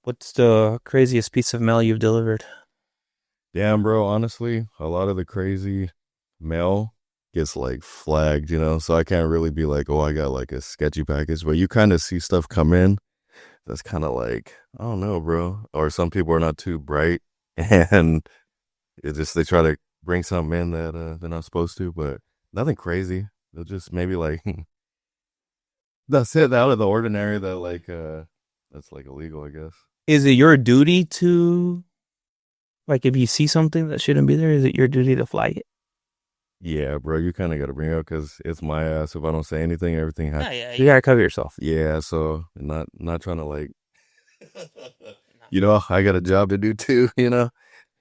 What's the craziest piece of mail you've delivered? Damn, bro, honestly, a lot of the crazy mail gets like flagged, so I can't really be like, oh, I got like a sketchy package, but you kind of see stuff come in that's kind of like, I don't know, bro. Or some people are not too bright and they try to bring something in that they're not supposed to, but nothing crazy. They'll just maybe like that's it out of the ordinary that that's like illegal, I guess. Is it your duty to, like, if you see something that shouldn't be there, is it your duty to flag it? Yeah, bro, you kind of got to bring it up because it's my ass. If I don't say anything, everything happens. Yeah, yeah, you gotta cover yourself. Yeah, so not trying to like, I got a job to do too.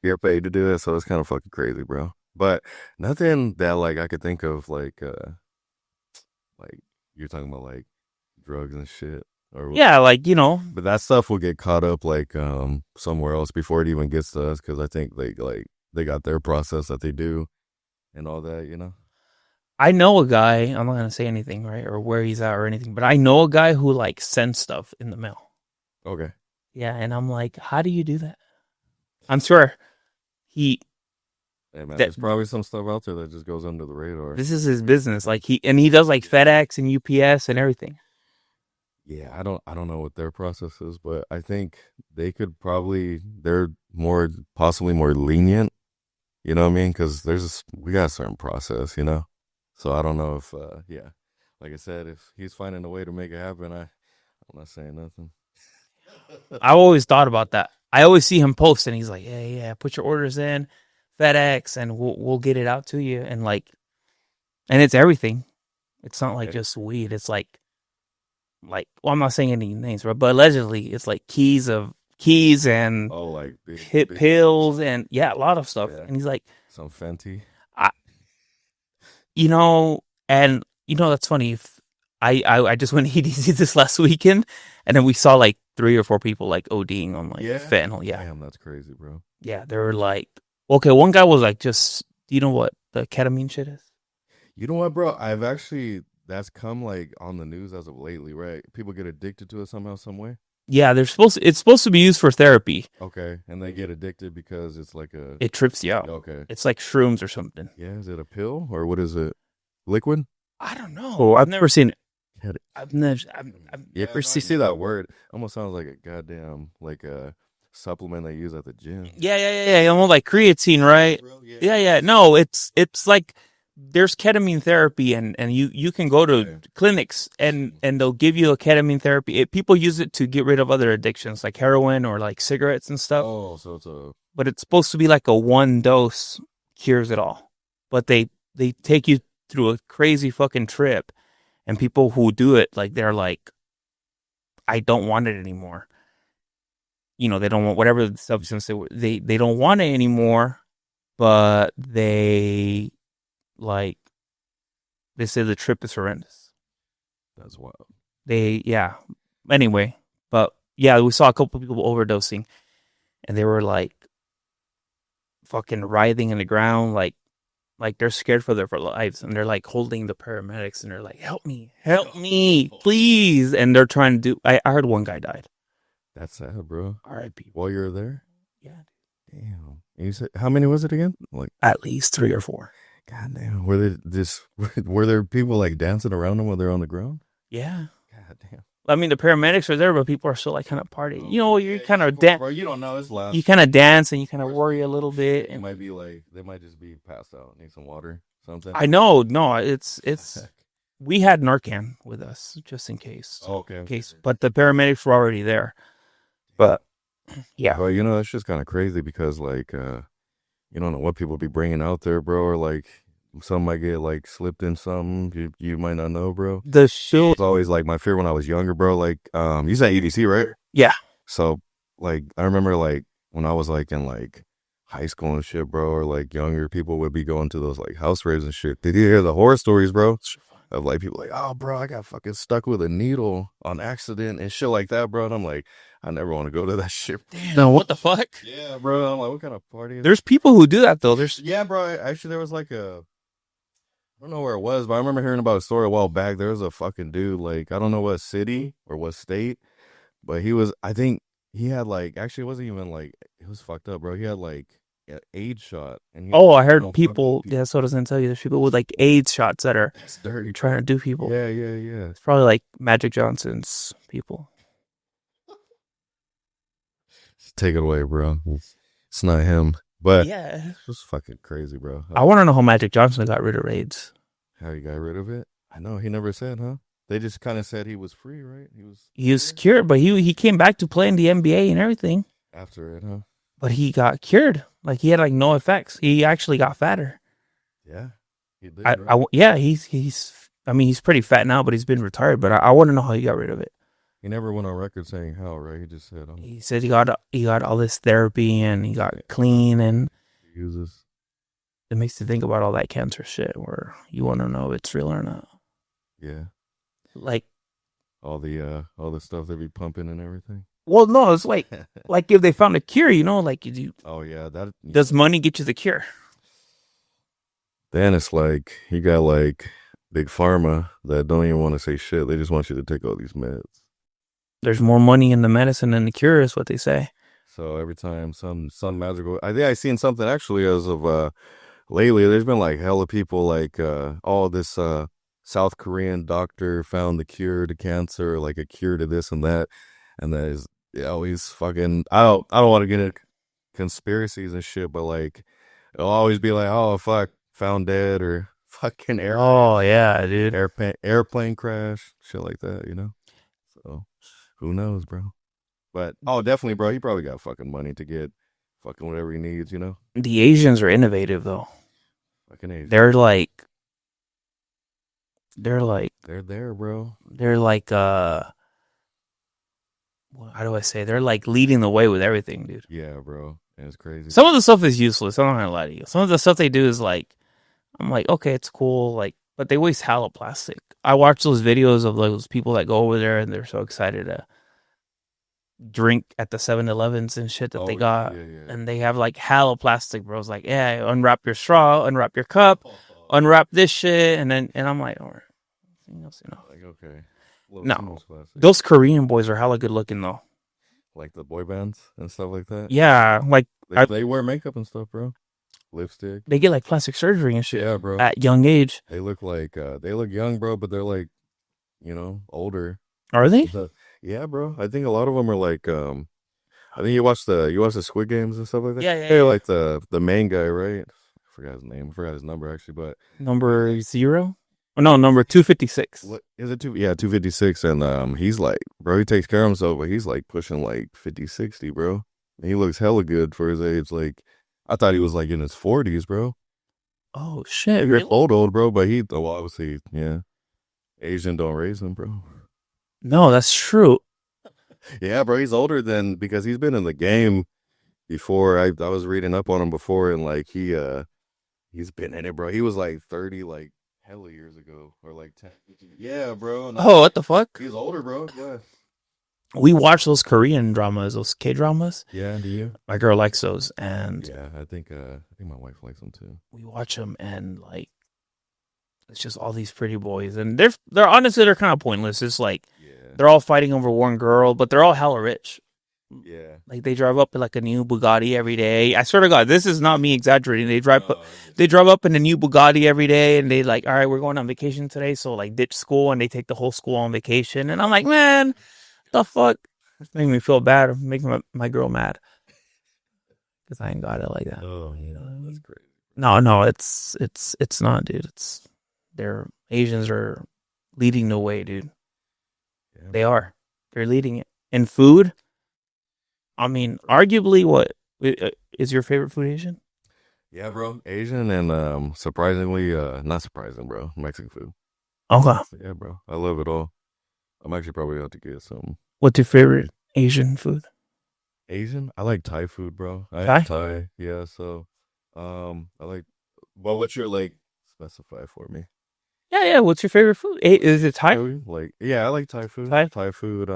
You're paid to do it, so it's kind of fucking crazy, bro. But nothing that like I could think of like you're talking about like drugs and shit or Yeah, but that stuff will get caught up like somewhere else before it even gets to us because I think they got their process that they do and all that. I know a guy. I'm not gonna say anything, right, or where he's at or anything, but I know a guy who like sends stuff in the mail. Okay. Yeah, and I'm like, how do you do that? I'm sure he Hey man, that there's probably some stuff out there that just goes under the radar. this is his business. Like he does like FedEx and UPS and everything. Yeah, I don't know what their process is, but I think they're more possibly more lenient, you know what I mean? Because we got a certain process. So I don't know if yeah, like I said, if he's finding a way to make it happen, I'm not saying nothing. I always thought about that. I always see him post, and he's like, "Yeah, yeah, put your orders in FedEx, and we'll get it out to you." And and it's everything. It's not like Okay. just weed. It's like well, I'm not saying any names, but allegedly, it's like keys and Oh, like big hit big pills. pills and yeah, a lot of stuff. Yeah, And he's like, some Fenty. I, you know, and that's funny. If I just went to EDC this last weekend, and then we saw like 3 or 4 people like ODing on like Yeah. fentanyl. Yeah, Damn, that's crazy, bro. yeah, they were like, okay, one guy was like, just, you know what the ketamine shit is? You know what, bro? That's come like on the news as of lately, right? People get addicted to it somehow, some way. Yeah, it's supposed to be used for therapy. Okay, and they get addicted because it's like a It trips you out. okay. It's like shrooms or something. Yeah, is it a pill or what is it? Liquid? I don't know. I've never seen it. Cat- I've never. Yeah, first you see that word, almost sounds like a goddamn like a supplement they use at the gym. Yeah, yeah, yeah, yeah. Almost like creatine, right? Bro, yeah. Yeah, yeah. No, it's like there's ketamine therapy, and you can go to Okay. clinics and they'll give you a ketamine therapy. People use it to get rid of other addictions like heroin or like cigarettes and stuff. Oh, so it's a But it's supposed to be like a one dose cures it all. But they take you through a crazy fucking trip, and people who do it like they're like, I don't want it anymore. They don't want whatever the substance they don't want it anymore, but like they say the trip is horrendous. that's wild. Yeah. Anyway, but yeah, we saw a couple people overdosing, and they were like fucking writhing in the ground, like they're scared for their lives, and they're like holding the paramedics, and they're like, help me, please!" And they're trying to do. I heard one guy died. That's sad, bro. R.I.P. While you're there, Yeah, damn. And you said how many was it again? Like, at least 3 or 4. goddamn. Were they just were there people like dancing around them while they're on the ground? Yeah. God damn. I mean, the paramedics are there, but people are still like kind of partying. You're Yeah, kind yeah, of of course, bro. You don't know. It's you loud. kind of dance and you kind of worry a little bit. They And might be like they might just be passed out, need some water, something. I know, no, it's Heck. we had Narcan with us just in case, Oh, okay, okay. but the paramedics were already there. But yeah, Well, that's just kind of crazy because like you don't know what people be bringing out there, bro, or like some might get like slipped in something you might not know, bro. the show, It's always like my fear when I was younger, bro. Like you said EDC, right? yeah, So like I remember like when I was like in like high school and shit, bro, or like younger people would be going to those like house raves and shit. Did you hear the horror stories, bro? Of like people like, oh, bro, I got fucking stuck with a needle on accident and shit like that, bro. And I'm like, I never want to go to that shit. damn, what the fuck? Yeah, bro. I'm like, what kind of party is? There's people who do that though. There's Yeah, bro. Actually, there was like I don't know where it was, but I remember hearing about a story a while back. There was a fucking dude, like, I don't know what city or what state, but he was, I think he had like actually it wasn't even like it was fucked up, bro. He had like an AIDS shot, and he Oh, I was heard gonna fucking people. Yeah, that's what I was gonna tell you. There's people with like AIDS shots that are It's dirty, trying bro. to do people. Yeah, yeah, yeah. It's probably like Magic Johnson's people. Just take it away, bro. It's not him, but Yeah. it's just fucking crazy, bro. I want to know how Magic Johnson got rid of AIDS. How he got rid of it? I know he never said, huh? They just kind of said he was free, right? He was He was clear cured, but he came back to play in the NBA and everything. after it, huh? But he got cured. Like he had like no effects. He actually got fatter. Yeah, he did, right? Yeah, he's. I mean, he's pretty fat now, but he's been retired. But I want to know how he got rid of it. He never went on record saying how, right? He just said, He said he got all this therapy and he got clean, and he uses." it makes you think about all that cancer shit where you want to know if it's real or not. Yeah, Like, all the stuff they be pumping and everything. well, no, it's like if they found a cure, like Oh yeah, that. does money get you the cure? Then it's like you got like big pharma that don't even want to say shit. They just want you to take all these meds. There's more money in the medicine than the cure, is what they say. So every time some magical, I think I seen something actually as of lately. There's been like hella people like all this South Korean doctor found the cure to cancer, like a cure to this and that is always fucking. I don't want to get into conspiracies and shit, but like it'll always be like, oh fuck, found dead or fucking Oh yeah, dude. airplane crash, shit like that, you know. So who knows, bro? But oh, definitely, bro. He probably got fucking money to get fucking whatever he needs, you know. The Asians are innovative though. Fucking Asian. They're like they're like They're there, bro. they're like how do I say? They're like leading the way with everything, dude. Yeah, bro. And it's crazy. Some of the stuff is useless. I'm not gonna lie to you. Some of the stuff they do is like, I'm like, okay, it's cool, like, but they waste hella plastic. I watch those videos of those people that go over there and they're so excited to drink at the 7-Elevens and shit that they Oh got, yeah, yeah. and they have like hella plastic, bro. It's like, yeah, unwrap your straw, unwrap your cup, unwrap this shit, and I'm like, all right, Like okay, a little too no, much plastic. those Korean boys are hella good looking though. Like the boy bands and stuff like that. Yeah, like They wear makeup and stuff, bro. Lipstick. they get like plastic surgery and shit Yeah, bro. at young age. They look young, bro, but they're like older. Are they? So, yeah, bro. I think a lot of them are like I think you watch the Squid Games and stuff like that. Yeah, yeah, They're yeah. like the main guy, right? I forgot his name. I forgot his number actually, but Number 0? Oh, no, number 256. what is it? 256, and he's like, bro, he takes care of himself, but he's like pushing like 50, 60, bro. And he looks hella good for his age. Like, I thought he was like in his 40s, bro. Oh shit! You're Really? old, bro, but well, obviously, yeah. Asian don't raise him, bro. No, that's true. Yeah, bro, he's older than because he's been in the game before. I was reading up on him before, and like he's been in it, bro. He was like 30, like hella years ago, or like 10. Yeah, bro. No, Oh, what the fuck? he's older, bro. Yeah. We watch those Korean dramas, those K dramas. Yeah, do you? My girl likes those, and Yeah, I think my wife likes them too. we watch them, and like it's just all these pretty boys, and they're honestly they're kind of pointless. It's like Yeah. they're all fighting over one girl, but they're all hella rich. Yeah. Like they drive up in like a new Bugatti every day. I swear to God, this is not me exaggerating. They drive up in a new Bugatti every day, and they like, all right, we're going on vacation today, so like ditch school, and they take the whole school on vacation. And I'm like, man, the fuck, it's making me feel bad, making my girl mad because I ain't got it like that. Oh, yeah, that's crazy. No, it's not, dude. They're Asians are leading the way, dude. Yeah, They are. They're leading it in food. I mean, arguably, what is your favorite food Asian? yeah, bro. Asian and surprisingly, not surprising, bro. Mexican food. Okay. Yeah, bro. I love it all. I'm actually probably out to get some What's your favorite Asian food? Asian. I like Thai food, bro. I Thai? am Thai. Yeah, so I like. Well, what's your like? Specify for me. Yeah, yeah. What's your favorite food? Is it Thai? Like, yeah, I like Thai food. Thai? Thai food.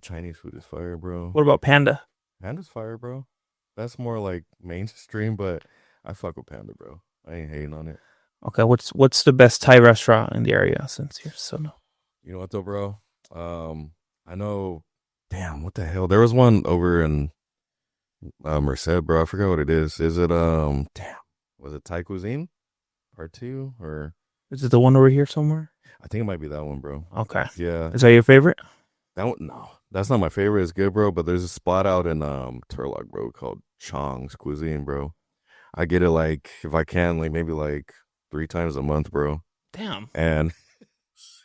Chinese food is fire, bro. What about panda? Panda's fire, bro. That's more like mainstream, but I fuck with Panda, bro. I ain't hating on it. Okay, what's the best Thai restaurant in the area since you're so no? You know what though, bro? I know Damn, what the hell? There was one over in Merced, bro. I forgot what it is. Is it damn, was it Thai cuisine part two, or Is it the one over here somewhere? I think it might be that one, bro. Okay. Yeah, Is that your favorite? that one. No, that's not my favorite. It's good, bro. But there's a spot out in Turlock, bro, called Chong's Cuisine, bro. I get it like if I can, like maybe like 3 times a month, bro. Damn. And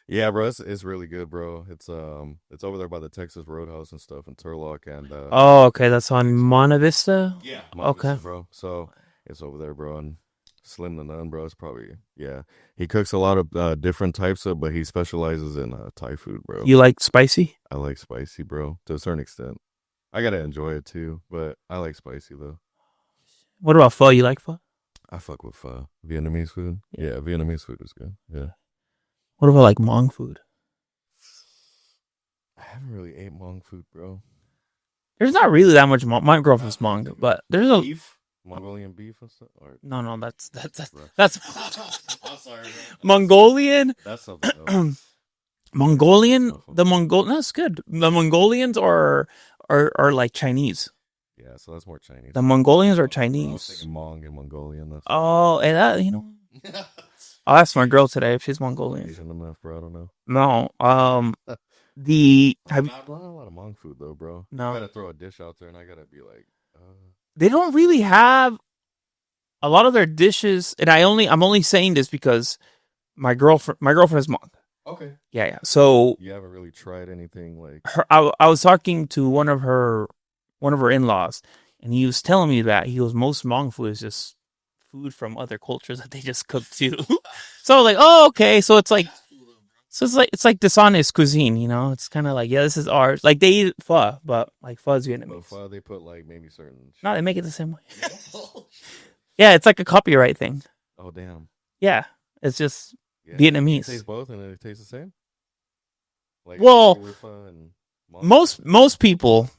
yeah, bro, it's really good, bro. It's over there by the Texas Roadhouse and stuff in Turlock, and Oh, okay. That's on Monte Vista. yeah, Monte Okay. Vista, bro. So it's over there, bro. And Slim the Nun, bro. It's probably yeah. He cooks a lot of different types of, but he specializes in Thai food, bro. You like spicy? I like spicy, bro, to a certain extent. I gotta enjoy it too, but I like spicy though. What about pho? You like pho? I fuck with Vietnamese food. Yeah. Yeah, Vietnamese food is good. Yeah, What about like Hmong food? I haven't really ate Hmong food, bro. There's not really that much Hmong. My girlfriend's Hmong, but there's a Beef, Mongolian beef and stuff. Or no, no. That's bro. that's I'm sorry, bro. Mongolian. That's something else. Mongolian. The Mongol. That's good. The Mongolians are like Chinese. Yeah, so that's more Chinese. The Mongolians are I was Chinese. thinking Mong and Mongolian. That's Oh, and that I'll ask my girl today if she's Mongolian. Asian enough, bro. I don't know. No. The have Not a lot of Hmong food though, bro. no. I gotta throw a dish out there, and I gotta be like, They don't really have a lot of their dishes, and I'm only saying this because my girlfriend is Hmong. okay. Yeah, yeah. So You haven't really tried anything like, I was talking to one of her in-laws, and he was telling me that he goes, most Hmong food is just food from other cultures that they just cook too. So I was like, oh, okay. So it's like dishonest cuisine, you know? It's kind of like, yeah, this is ours. Like they eat pho, but like pho is but Vietnamese. they put like maybe certain. No, they make it the same way. Yeah, it's like a copyright thing. Oh damn. Yeah, it's just Yeah. You Vietnamese. taste both, and it tastes the same. Like Well, regular pho and Hmong pho? most people,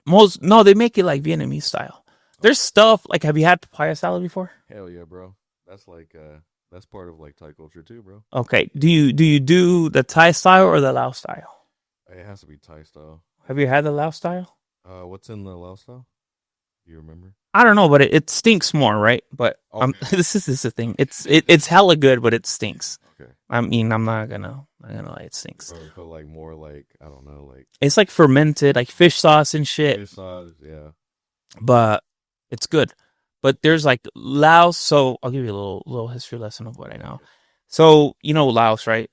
no, they make it like Vietnamese style. There's stuff like, have you had papaya salad before? Hell yeah, bro. That's like that's part of like Thai culture too, bro. Okay, do you do the Thai style or the Lao style? It has to be Thai style. Have you had the Lao style? What's in the Lao style? Do you remember? I don't know, but it stinks more, right? But Okay. this is the thing. It's hella good, but it stinks. Okay. I mean, I'm not gonna lie, it stinks. Or put like more like I don't know, like It's like fermented, like fish sauce and shit, fish sauce. Yeah. but it's good. But there's like Laos, so I'll give you a little history lesson of what I know. So you know Laos, right?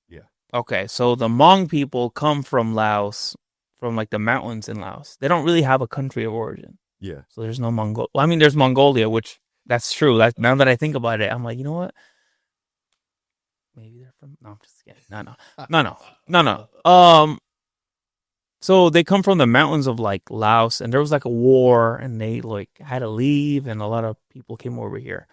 Yeah. Okay, so the Hmong people come from Laos, from like the mountains in Laos. They don't really have a country of origin. Yeah. So there's no Mongol. Well, I mean, there's Mongolia, which that's true. That now that I think about it, I'm like, you know what? Maybe they're from. No, I'm just kidding. No. So they come from the mountains of like Laos, and there was like a war, and they like had to leave, and a lot of people came over here.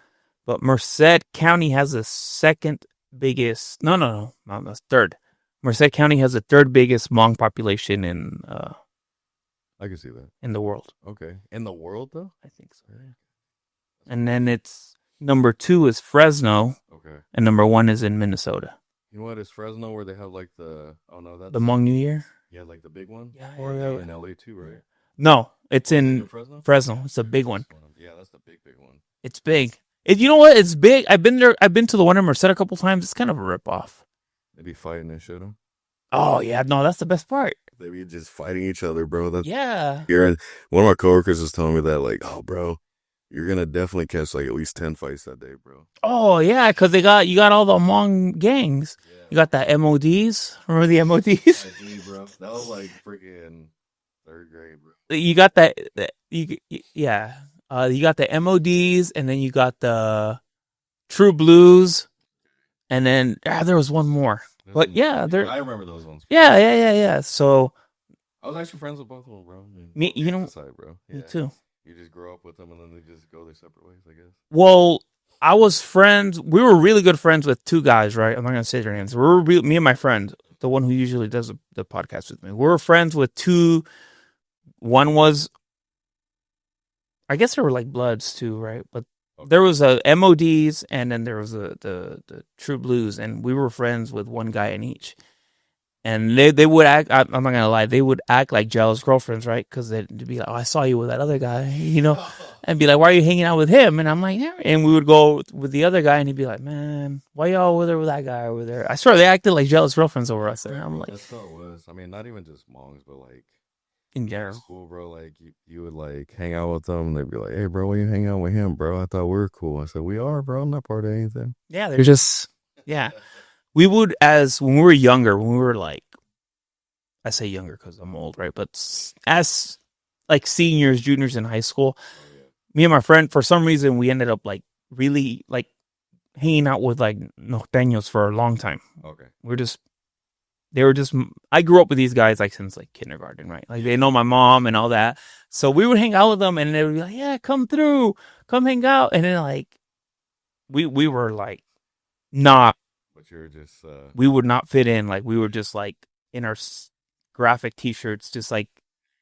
But Merced County has the second biggest. No, that's third. Merced County has the third biggest Hmong population I can see that. in the world. Okay. In the world though? I think so. Yeah. And then it's number 2 is Fresno, Okay. and number 1 is in Minnesota. You know what? Is Fresno where they have like the that's The Hmong New Year? yeah, like the big one? Yeah, Or yeah, in LA too, right? No, it's Oh, in Fresno? Fresno. It's a big one. Yeah, that's the big one. It's big. You know what? It's big. I've been there. I've been to the one in Merced a couple times. It's kind of a ripoff. They be fighting and shit. Huh? Oh yeah, no, that's the best part. They be just fighting each other, bro. That's Yeah. here. One of my coworkers was telling me that, like, oh, bro, you're gonna definitely catch like at least 10 fights that day, bro. Oh yeah, because you got all the Hmong gangs. Yeah. You got the MODs. Remember the MODs? I do, bro. That was like freaking 3rd grade, bro. You got yeah. You got the MODs, and then you got the True Blues, and then there was one more. But yeah, I remember those ones. Yeah. So I was actually friends with both of them, bro. me, you know, Side, bro. me Yeah. too. You just grow up with them and then they just go their separate ways, I guess. Well, I was friends. We were really good friends with 2 guys, right? I'm not gonna say their names. Me and my friend, the one who usually does the podcast with me. We were friends with 2. One was, I guess, they were like Bloods too, right? But there was a MODs, and then there was the True Blues, and we were friends with one guy in each. And they would act. I'm not gonna lie. They would act like jealous girlfriends, right? Because they'd be like, "Oh, I saw you with that other guy," and be like, "Why are you hanging out with him?" And I'm like, "Yeah." And we would go with the other guy, and he'd be like, "Man, why y'all with her with that guy over there?" I swear they acted like jealous girlfriends over us, and I'm like, That's how it was. I mean, not even just monks, but like in in general, school, bro. Like you would like hang out with them. They'd be like, "Hey, bro, why you hang out with him, bro? I thought we were cool." I said, "We are, bro. I'm not part of anything." yeah, they're just yeah. We would as when we were younger, when we were like, I say younger because I'm old, right? But as like seniors, juniors in high school, Oh yeah. me and my friend, for some reason, we ended up like really like hanging out with like norteños for a long time. Okay. We're just they were just I grew up with these guys like since like kindergarten, right? Like they know my mom and all that. So we would hang out with them and they would be like, "Yeah, come through. Come hang out." And then like we were like not But you're just we would not fit in. Like we were just like in our graphic t-shirts just like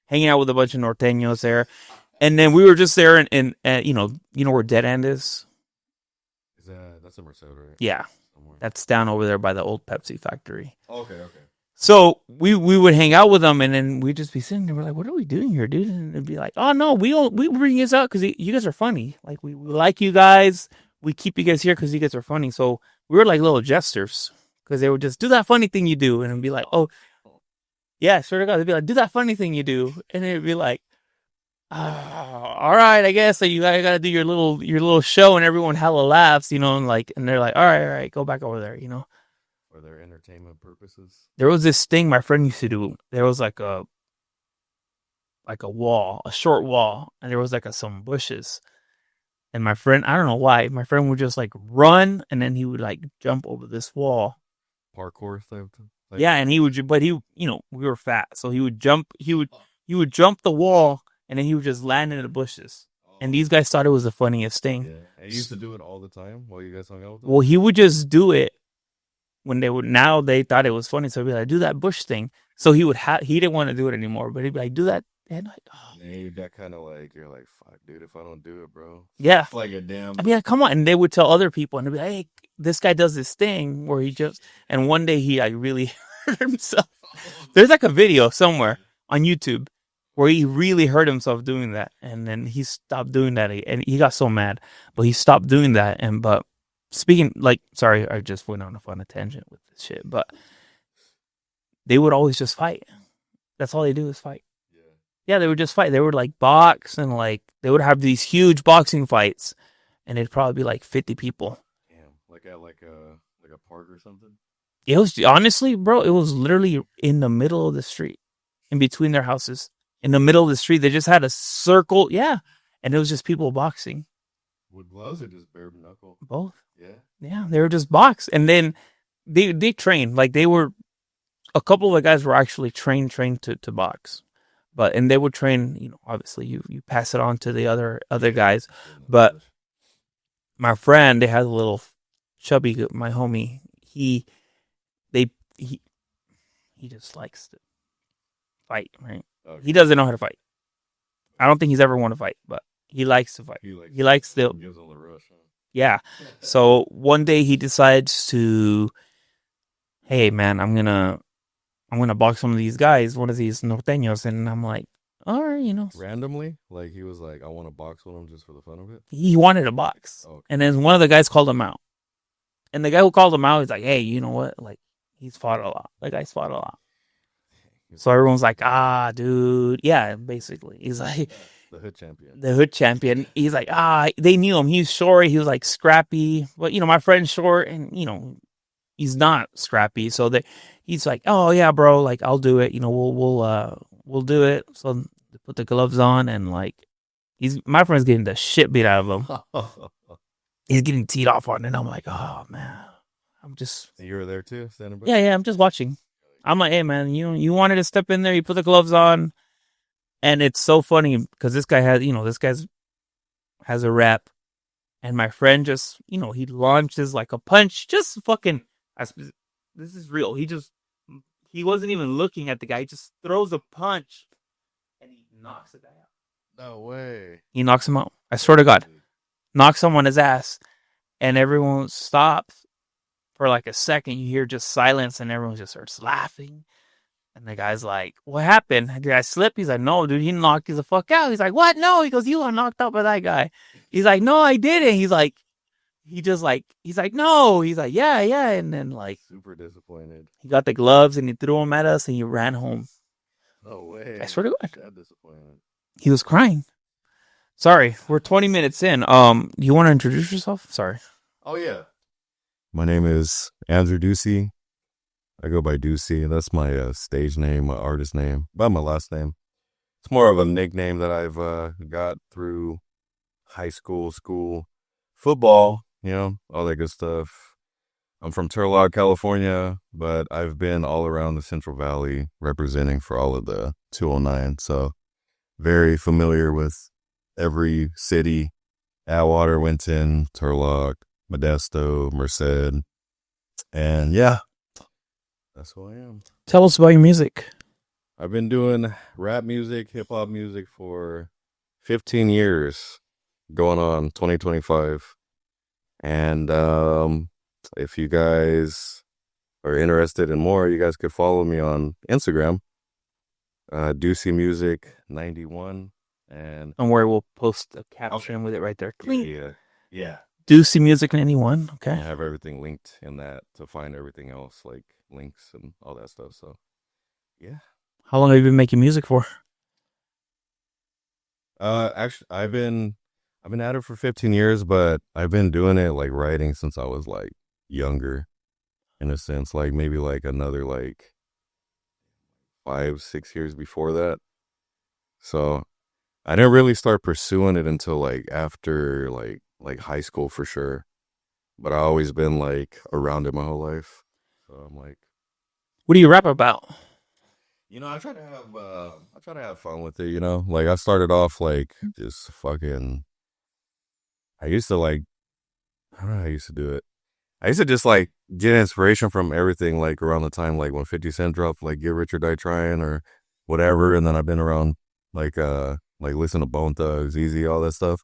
hanging out with a bunch of norteños there. And then we were just there and you know where Dead End is? is that that's a Merced, right? Yeah. Somewhere. That's down over there by the old Pepsi factory. Okay, okay. So we would hang out with them, and then we'd just be sitting there. We're like, "What are we doing here, dude?" And it'd be like, "Oh no, we bring you guys out because you guys are funny. Like we like you guys. We keep you guys here because you guys are funny." So we were like little jesters because they would just do that funny thing you do, and it'd be like, "Oh yeah, swear to God," they'd be like, "Do that funny thing you do," and it'd be like, all right, I guess so you gotta do your little show, and everyone hella laughs, and they're like, all right, go back over there. For their entertainment purposes. There was this thing my friend used to do. There was like a wall, a short wall, and there was like some bushes. And my friend, I don't know why, my friend would just like run, and then he would like jump over this wall. Parkour type thing. Like Yeah, and he would, but we were fat, so he would jump, he would jump the wall, and then he would just land in the bushes. And oh these guys thought it was the funniest thing. yeah. And you used to do it all the time while you guys hung out with them? Well, he would just do it when they would. Now they thought it was funny, so he'd be like, "Do that bush thing." So he didn't want to do it anymore, but he'd be like, "Do that," and like, oh, Yeah, you got kind of like you're like, fuck, dude, if I don't do it, bro. yeah. It's like a damn I mean, come on. And they would tell other people, and they'd be like, "Hey, this guy does this thing where he just." And one day he like really hurt himself. There's like a video somewhere on YouTube where he really hurt himself doing that, and then he stopped doing that, and he got so mad, but he stopped doing that. And but speaking like, sorry, I just went on a fun tangent with this shit, but they would always just fight. That's all they do is fight. yeah. Yeah, they would just fight. They would like box and like they would have these huge boxing fights, and it'd probably be like 50 people. Damn. Like at like a park or something? It was honestly, bro, it was literally in the middle of the street, in between their houses, in the middle of the street. They just had a circle, yeah, and it was just people boxing. With gloves or just bare knuckle? Both, Yeah. yeah, they were just box, and then they trained like they were. A couple of the guys were actually trained to box, but and they would train. Obviously you pass it on to the other guys, but my friend, they had a little chubby, my homie. They he just likes to fight, right? Okay. He doesn't know how to fight. I don't think he's ever won a fight, but he likes to fight. He likes to, gives all the rush, huh? yeah. So one day he decides to, hey man, I'm gonna box some of these guys, one of these norteños, and I'm like, all right. Randomly? Like he was like, I want to box with him just for the fun of it? He wanted a box, Okay. and then one of the guys called him out, and the guy who called him out, he's like, hey, you know what? Like he's fought a lot. The guy's fought a lot. So everyone's like, dude. Yeah, basically. He's like, The hood champion. the hood champion. He's like, they knew him. He's short. He was like scrappy. But, my friend's short and, he's not scrappy. So he's like, oh, yeah, bro. Like, I'll do it. We'll do it. So they put the gloves on and, like, my friend's getting the shit beat out of him. He's getting teed off on it. And I'm like, oh, man. I'm just. You were there too, standing by? Yeah, I'm just watching. I'm like, hey man, you wanted to step in there, you put the gloves on, and it's so funny because this guy has a rep, and my friend just, he launches like a punch, just fucking. This is real. He wasn't even looking at the guy. He just throws a punch, and he knocks the guy out. No way. He knocks him out. I swear to God, knocks him on his ass, and everyone stops for like a second, you hear just silence, and everyone just starts laughing. And the guy's like, "What happened? Did I slip?" He's like, "No, dude, he knocked you the fuck out." He's like, "What? No." He goes, "You got knocked out by that guy." He's like, "No, I didn't." He's like, he's like, "No." He's like, "Yeah, yeah." And then like, Super disappointed. he got the gloves and he threw them at us and he ran home. No I way. swear to God, That disappointment. he was crying. Sorry, we're 20 minutes in. You want to introduce yourself? Sorry. Oh yeah. My name is Andrew Ducey. I go by Ducey. That's my stage name, my artist name, by my last name. It's more of a nickname that I've got through high school, football, all that good stuff. I'm from Turlock, California, but I've been all around the Central Valley representing for all of the 209. So very familiar with every city: Atwater, Winton, Turlock, Modesto, Merced. And yeah, that's who I am. Tell us about your music. I've been doing rap music, hip hop music for 15 years, going on 2025. And if you guys are interested in more, you guys could follow me on Instagram, Ducey Music 91. And Don't worry, we'll post a caption with it right there. Clean. Yeah. Ducey Music 91. Okay. I have everything linked in that to find everything else, like links and all that stuff. So, yeah. How long have you been making music for? Actually, I've been at it for 15 years, but I've been doing it like writing since I was like younger, in a sense, like maybe like another like 5, 6 years before that. So I didn't really start pursuing it until like after like high school for sure. But I always been like around it my whole life. So I'm like, What do you rap about? I try to have fun with it. Like I started off like just fucking. I used to like I don't know how I used to do it. I used to just like get inspiration from everything like around the time like when 50 Cent dropped like Get Rich or Die Trying or whatever, and then I've been around like listen to Bone Thugs, Easy, all that stuff.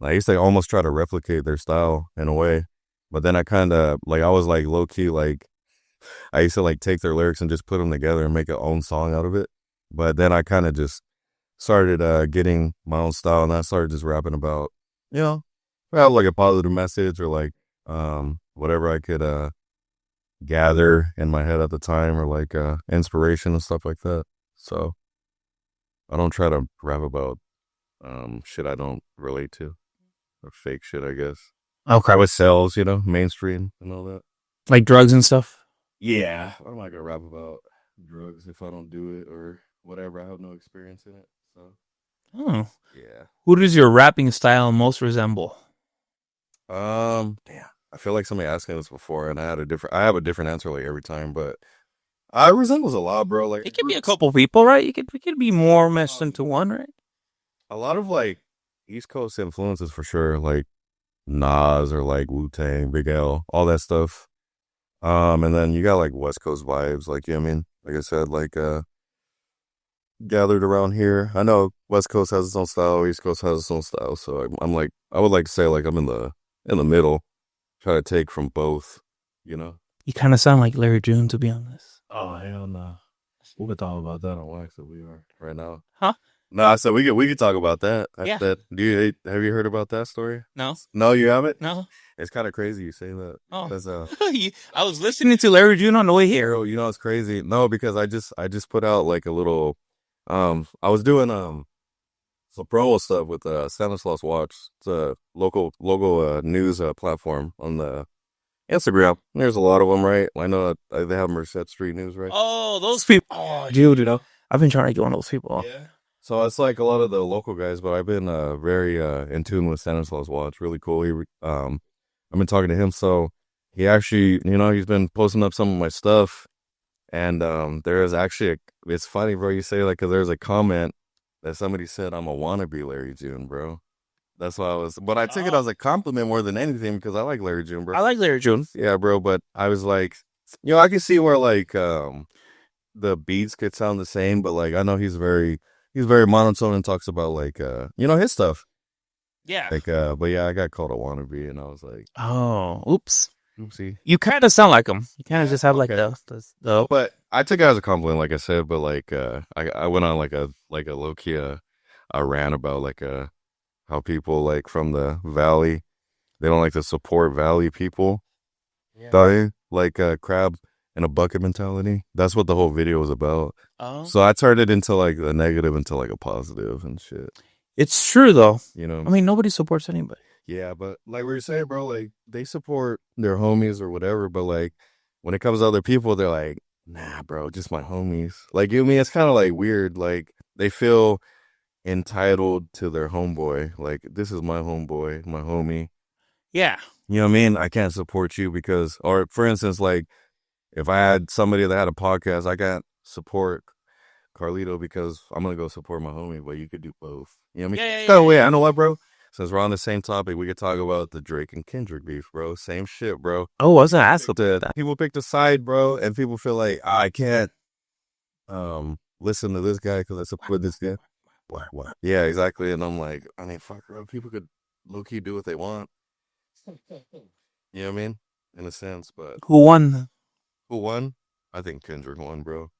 I used to almost try to replicate their style in a way, but then I kind of like I was like low key like I used to like take their lyrics and just put them together and make a own song out of it. But then I kind of just started getting my own style, and I started just rapping about you know have like a positive message or like whatever I could gather in my head at the time or like inspiration and stuff like that. So I don't try to rap about shit I don't relate to or fake shit, I guess. Okay. What sells, mainstream and all that. Like drugs and stuff? Yeah. What am I gonna rap about drugs if I don't do it or whatever? I have no experience in it. So Oh. yeah. Who does your rapping style most resemble? Damn. I feel like somebody asked me this before, and I have a different answer like every time, but I resembles a lot, bro. Like It could be a couple people, right? It could be more meshed into one, right? a lot of like East Coast influences for sure, like Nas or like Wu Tang, Big L, all that stuff. And then you got like West Coast vibes, like you know what I mean? Like I said, like gathered around here. I know West Coast has its own style, East Coast has its own style, so I'm like I would like to say like I'm in the middle, try to take from both, you know. You kind of sound like Larry June, to be honest. Oh hell no. We could talk about that on wax if we are right now. Huh? No, I said we could talk about that. Yeah. Have you heard about that story? No. No, you haven't? No. It's kind of crazy you say that. Oh. 'Cause, I was listening to Larry June on the way here. bro, it's crazy. No, because I just put out like a little I was doing some promo stuff with Stanislaus Watch. It's a local news platform on the Instagram. There's a lot of them, right? I know they have Merced Street News, right? Oh, those people. Oh, dude, I've been trying to get one of those people. Yeah. So it's like a lot of the local guys, but I've been very in tune with Stanislaus Watch. Really cool. I've been talking to him, so he actually, he's been posting up some of my stuff, and there's actually it's funny, bro. You say like, because there's a comment that somebody said I'm a wannabe Larry June, bro. That's why but I took it as a compliment more than anything because I like Larry June, bro. I like Larry June. Yeah, bro. But I was like, I can see where like the beats could sound the same, but like I know he's very monotone and talks about like his stuff. Yeah. Like but yeah, I got called a wannabe, and I was like, Oh, oops. Ducey. You kind of sound like him. You kind of Yeah. just have like Okay. the. But I took it as a compliment, like I said. But like, I went on like a low key a rant about like how people like from the valley they don't like to support valley people. Yeah. Dying like a crab in a bucket mentality. That's what the whole video was about. Oh. So I turned it into like a negative into like a positive and shit. It's true though. You know what I I'm mean, saying? nobody supports anybody. Yeah, but like we were saying, bro, like they support their homies or whatever, but like when it comes to other people, they're like, nah, bro, just my homies. Like, you know what I mean, it's kind of like weird. Like they feel entitled to their homeboy. Like, this is my homeboy, my homie. Yeah. You know what I mean? I can't support you because, or for instance, like if I had somebody that had a podcast, I can't support Carlito because I'm gonna go support my homie, but you could do both. You know what I mean? Yeah, yeah, It's yeah, kind of weird. yeah. I know what, bro. Since we're on the same topic, we could talk about the Drake and Kendrick beef, bro. Same shit, bro. Oh, I was gonna ask about that. People picked a side, bro, and people feel like I can't listen to this guy because I support this guy. What? Yeah, exactly. And I'm like, I mean, fuck, bro. People could low key do what they want. You know what I mean? In a sense, but Who won? who won? I think Kendrick won, bro.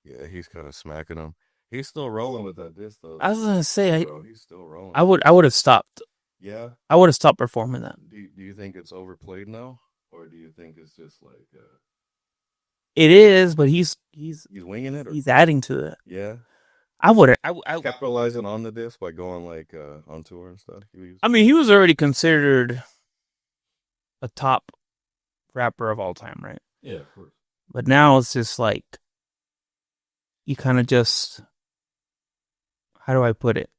Yeah, he's kind of smacking him. He's still rolling with that disc though. I was gonna say Bro, he's still rolling. I would have stopped. Yeah. I would have stopped performing that. Do you think it's overplayed now, or do you think it's just like It is, but he's winging it? Or? he's adding to it. Yeah. I would I Capitalizing on the disc by going like on tour and stuff. I mean, he was already considered a top rapper of all time, right? Yeah, of course. But now it's just like you kind of just how do I put it?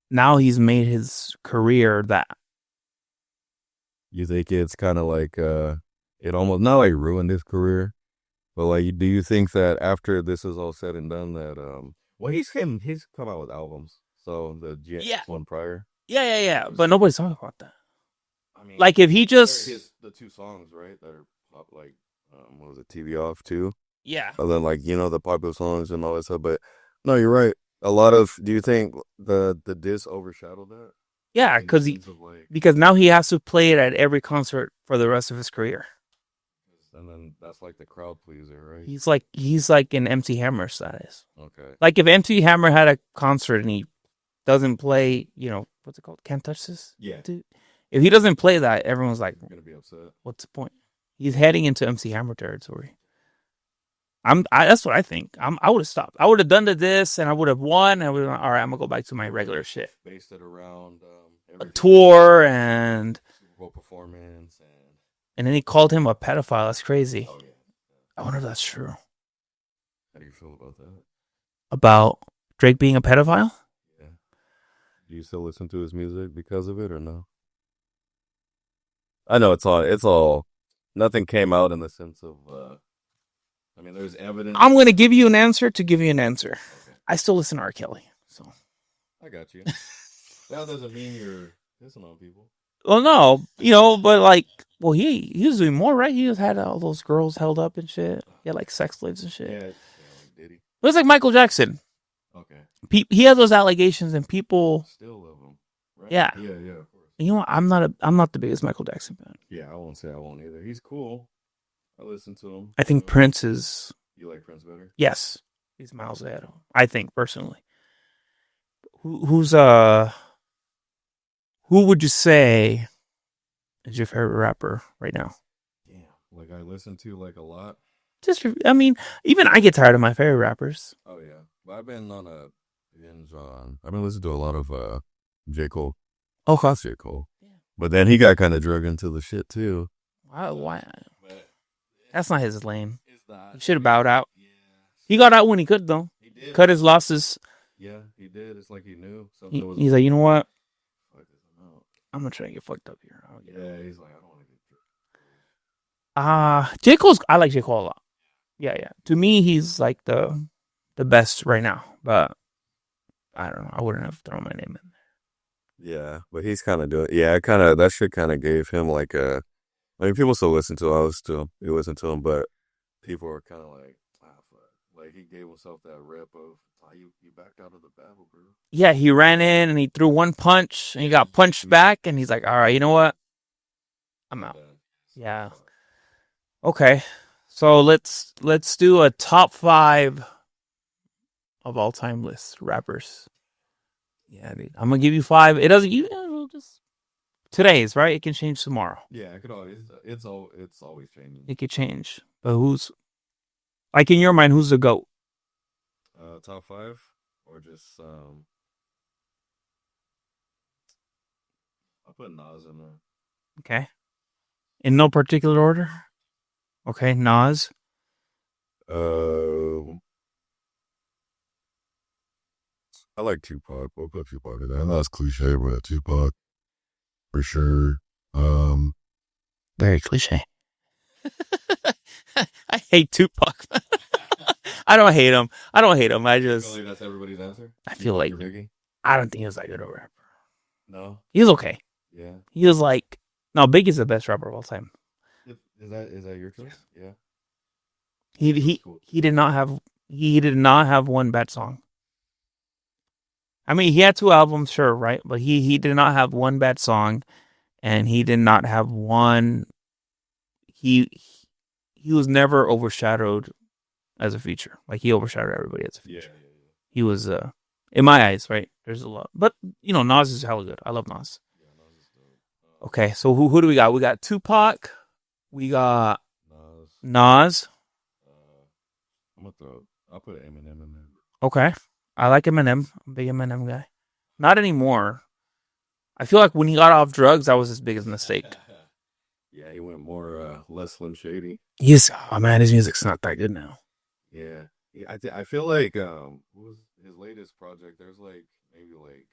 Now he's made his career that. You think it's kind of like it almost not like ruined his career, but like do you think that after this is all said and done that well he's come out with albums, so the one prior. Yeah. But nobody's talking about that. I mean, like if he just the two songs right that are pop like what was it TV off too, yeah and then like you know the popular songs and all that stuff. But no, you're right. A lot of do you think the diss overshadowed that? yeah because now he has to play it at every concert for the rest of his career. And then that's like the crowd pleaser, right? He's like an MC Hammer status. Okay. Like if MC Hammer had a concert and he doesn't play, you know, what's it called? Can't touch this? Yeah. Dude. If he doesn't play that, everyone's like, I'm gonna be upset. What's the point? He's heading into MC Hammer territory. That's what I think. I would have stopped. I would have done this and I would have won. And I would have, all right, I'm gonna go back to my regular shit. Based it around a tour and Super Bowl performance and then he called him a pedophile. That's crazy. Oh yeah. I wonder if that's true. How do you feel about that? About Drake being a pedophile? Yeah. Do you still listen to his music because of it or no? I know it's all nothing came out in the sense of I mean there's evidence. I'm gonna give you an answer to give you an answer. Okay. I still listen to R. Kelly, so I got you. That doesn't mean you're pissing on people. Well, no, you know, but like, well, he was doing more, right? He had all those girls held up and shit. He had like sex slaves and shit. Yeah, like did he? It was like Michael Jackson. Okay. He has those allegations, and people still love him. Right? Yeah. Yeah, of course. You know what? I'm not the biggest Michael Jackson fan. Yeah, I won't say I won't either. He's cool. I listen to him. I think Prince is. You like Prince better? Yes, he's miles ahead of him. I think personally. Who would you say is your favorite rapper right now? Yeah, like I listen to like a lot. I mean, even I get tired of my favorite rappers. Oh yeah, but I've been on a binge on. I've been listening to a lot of J. Cole. Oh, J. Cole. Yeah. But then he got kind of drug into the shit too. Why? That's not his lane. He should have bowed out. Yeah. He got out when he could though. He did. Cut his losses. Yeah, he did. It's like he knew. He's like, you know what? I'm gonna try to get fucked up here. Yeah, he's like, I don't want to get. J. Cole's. I like J. Cole a lot. Yeah. To me, he's like the best right now. But I don't know. I wouldn't have thrown my name in there. Yeah, but he's kind of doing. Yeah, that shit kind of gave him like a. I mean, people still listen to him. You listen to him, but people are kind of like, Like he gave himself that rep of, oh, you backed out of the battle, bro. Yeah, he ran in and he threw one punch and he Yeah, got punched back and he's like, all right, you know what? I'm I'm out. done. So Yeah. fuck. Okay. So let's do a top five of all time list rappers. Yeah, dude. I'm gonna give you five. It doesn't you we'll just today's, right? It can change tomorrow. Yeah, I could always. It's always changing. It could change. But who's like in your mind, who's the GOAT? Top five or just I'll put Nas in there. Okay. In no particular order? Okay, Nas. Uh, I like Tupac. We'll put Tupac in there. I know it's cliche, but Tupac for sure. Um, Very cliche. I hate Tupac. I don't hate him. I don't hate him. I you feel just like that's everybody's answer. I feel like You're picking? I don't think he was that good of a rapper. No. He was okay. Yeah. He was like no, Biggie's the best rapper of all time. Is that your choice? Yeah. He It was he cool. he did not have one bad song. I mean, he had two albums, sure, right? But he did not have one bad song, and he did not have one. He he was never overshadowed as a feature. Like he overshadowed everybody as a Yeah. feature. He was in my eyes, right? There's a lot, but Nas is hella good. I love Nas. Yeah, Nas is dope. Okay, so who do we got? We got Tupac. We got Nas. Nas. I'm gonna throw. I'll put Eminem in there. Okay, I like Eminem. I'm a big Eminem guy. Not anymore. I feel like when he got off drugs, that was his biggest mistake. Yeah, he went more less Slim Shady. He's oh man, his music's not that good now. Yeah, yeah. I feel like what was his latest project? There's like maybe like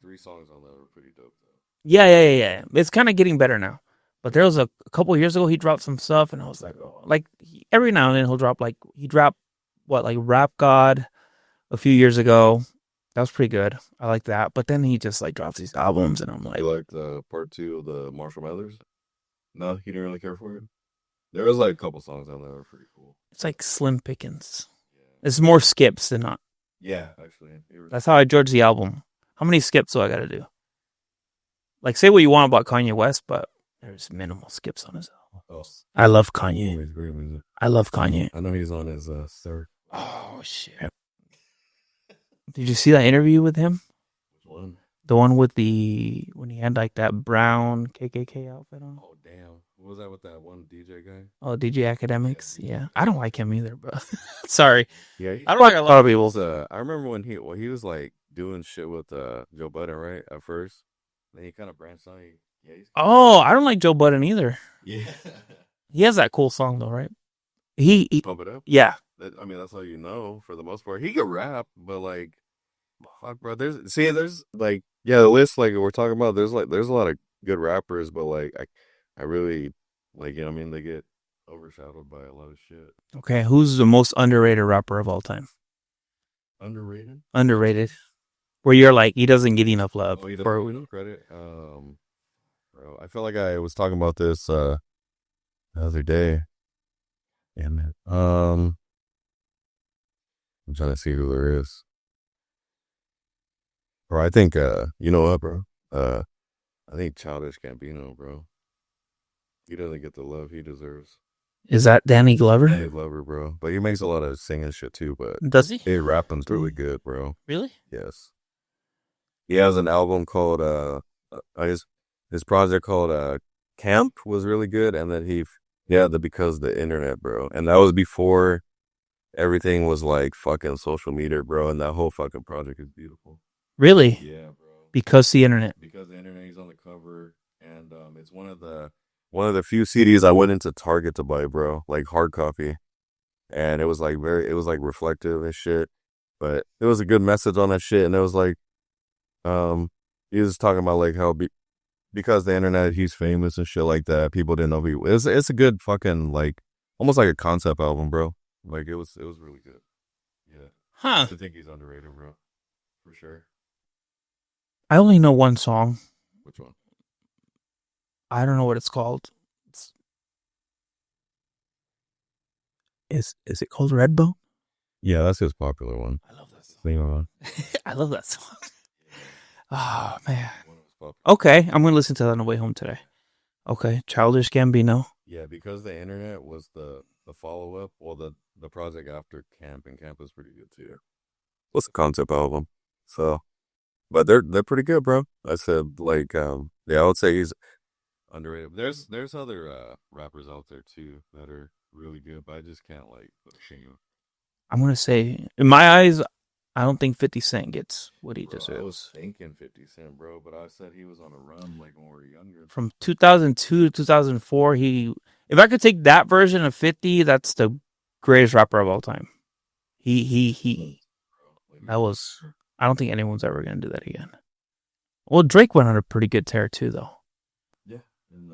three songs on that were pretty dope though. Yeah. It's kind of getting better now. But there was a couple years ago he dropped some stuff, and I was like, oh, like every now and then he'll drop like he dropped what like Rap God a few years ago. That was pretty good. I like that. But then he just like drops these albums, and I'm like, You like the part two of the Marshall Mathers? No, he didn't really care for it. There was like a couple songs on there that were pretty cool. it's like slim pickings. Yeah, It's more skips than not. yeah, actually, That's how I judge the album. How many skips do I got to do? Like, say what you want about Kanye West, but there's minimal skips on his album. Oh, I love Kanye. always great music. I love Kanye. I know he's on his third. Oh shit! Did you see that interview with him? Which one? The one with the when he had like that brown KKK outfit on. Oh damn! What was that with that one DJ guy? Oh, DJ Academics. Yeah, DJ. Yeah, I don't like him either, bro. Sorry, Yeah, I don't like a lot of people. I remember when he was like doing shit with Joe Budden, right? At first, then he kind of branched on. Yeah, Oh, I don't like Joe Budden either. yeah. He has that cool song though, right? He Pump it up. yeah. I mean, that's all you know for the most part. He could rap, but like, fuck, bro. There's like, yeah, the list like we're talking about. There's a lot of good rappers, but like, I really like, you know, what I mean, they get overshadowed by a lot of shit. Okay, who's the most underrated rapper of all time? Underrated. Underrated. Where you're like he doesn't get enough love. Oh, you For don't enough credit. Bro, I feel like I was talking about this the other day. Damn it. I'm trying to see who there is. Bro, I think you know what, bro? I think Childish Gambino, bro. He doesn't get the love he deserves. is that Danny Glover? Hey, lover, bro. But he makes a lot of singing shit too, but Does he? his rapping's really good, bro. Really? Yes. He has an album called his project called Camp was really good, and then the Because the Internet, bro. And that was before everything was like fucking social media, bro, and that whole fucking project is beautiful. Really? Yeah, bro. Because the internet. Because the internet is on the cover, and it's one of the few CDs I went into Target to buy, bro, like hard copy, and it was like reflective and shit, but it was a good message on that shit, and it was like, he was talking about like how because the internet he's famous and shit like that, people didn't know who he was. It's a good fucking like almost like a concept album, bro. Like it was really good. Yeah, Huh. I think he's underrated, bro, for sure. I only know one song. Which one? I don't know what it's called. Is it called Redbone? Yeah, that's his popular one. I love that song. Theme on. I love that song. Oh man. One of his popular. Okay, I'm gonna listen to that on the way home today. Okay, Childish Gambino. Yeah, because the internet was the follow up. Well, the project after Camp, and Camp was pretty good too. What's the concept album? So, but they're pretty good, bro. I said like yeah, I would say he's underrated. There's other rappers out there too that are really good, but I just can't like shame. I'm gonna say, in my eyes, I don't think 50 Cent gets what he Bro, I was deserves. thinking 50 Cent, bro, but I said he was on a run like when we were younger. From 2002 to 2004, he. If I could take that version of 50, that's the greatest rapper of all time. He. Bro, like, That was. I don't think anyone's ever gonna do that again. Well, Drake went on a pretty good tear too, though. yeah, and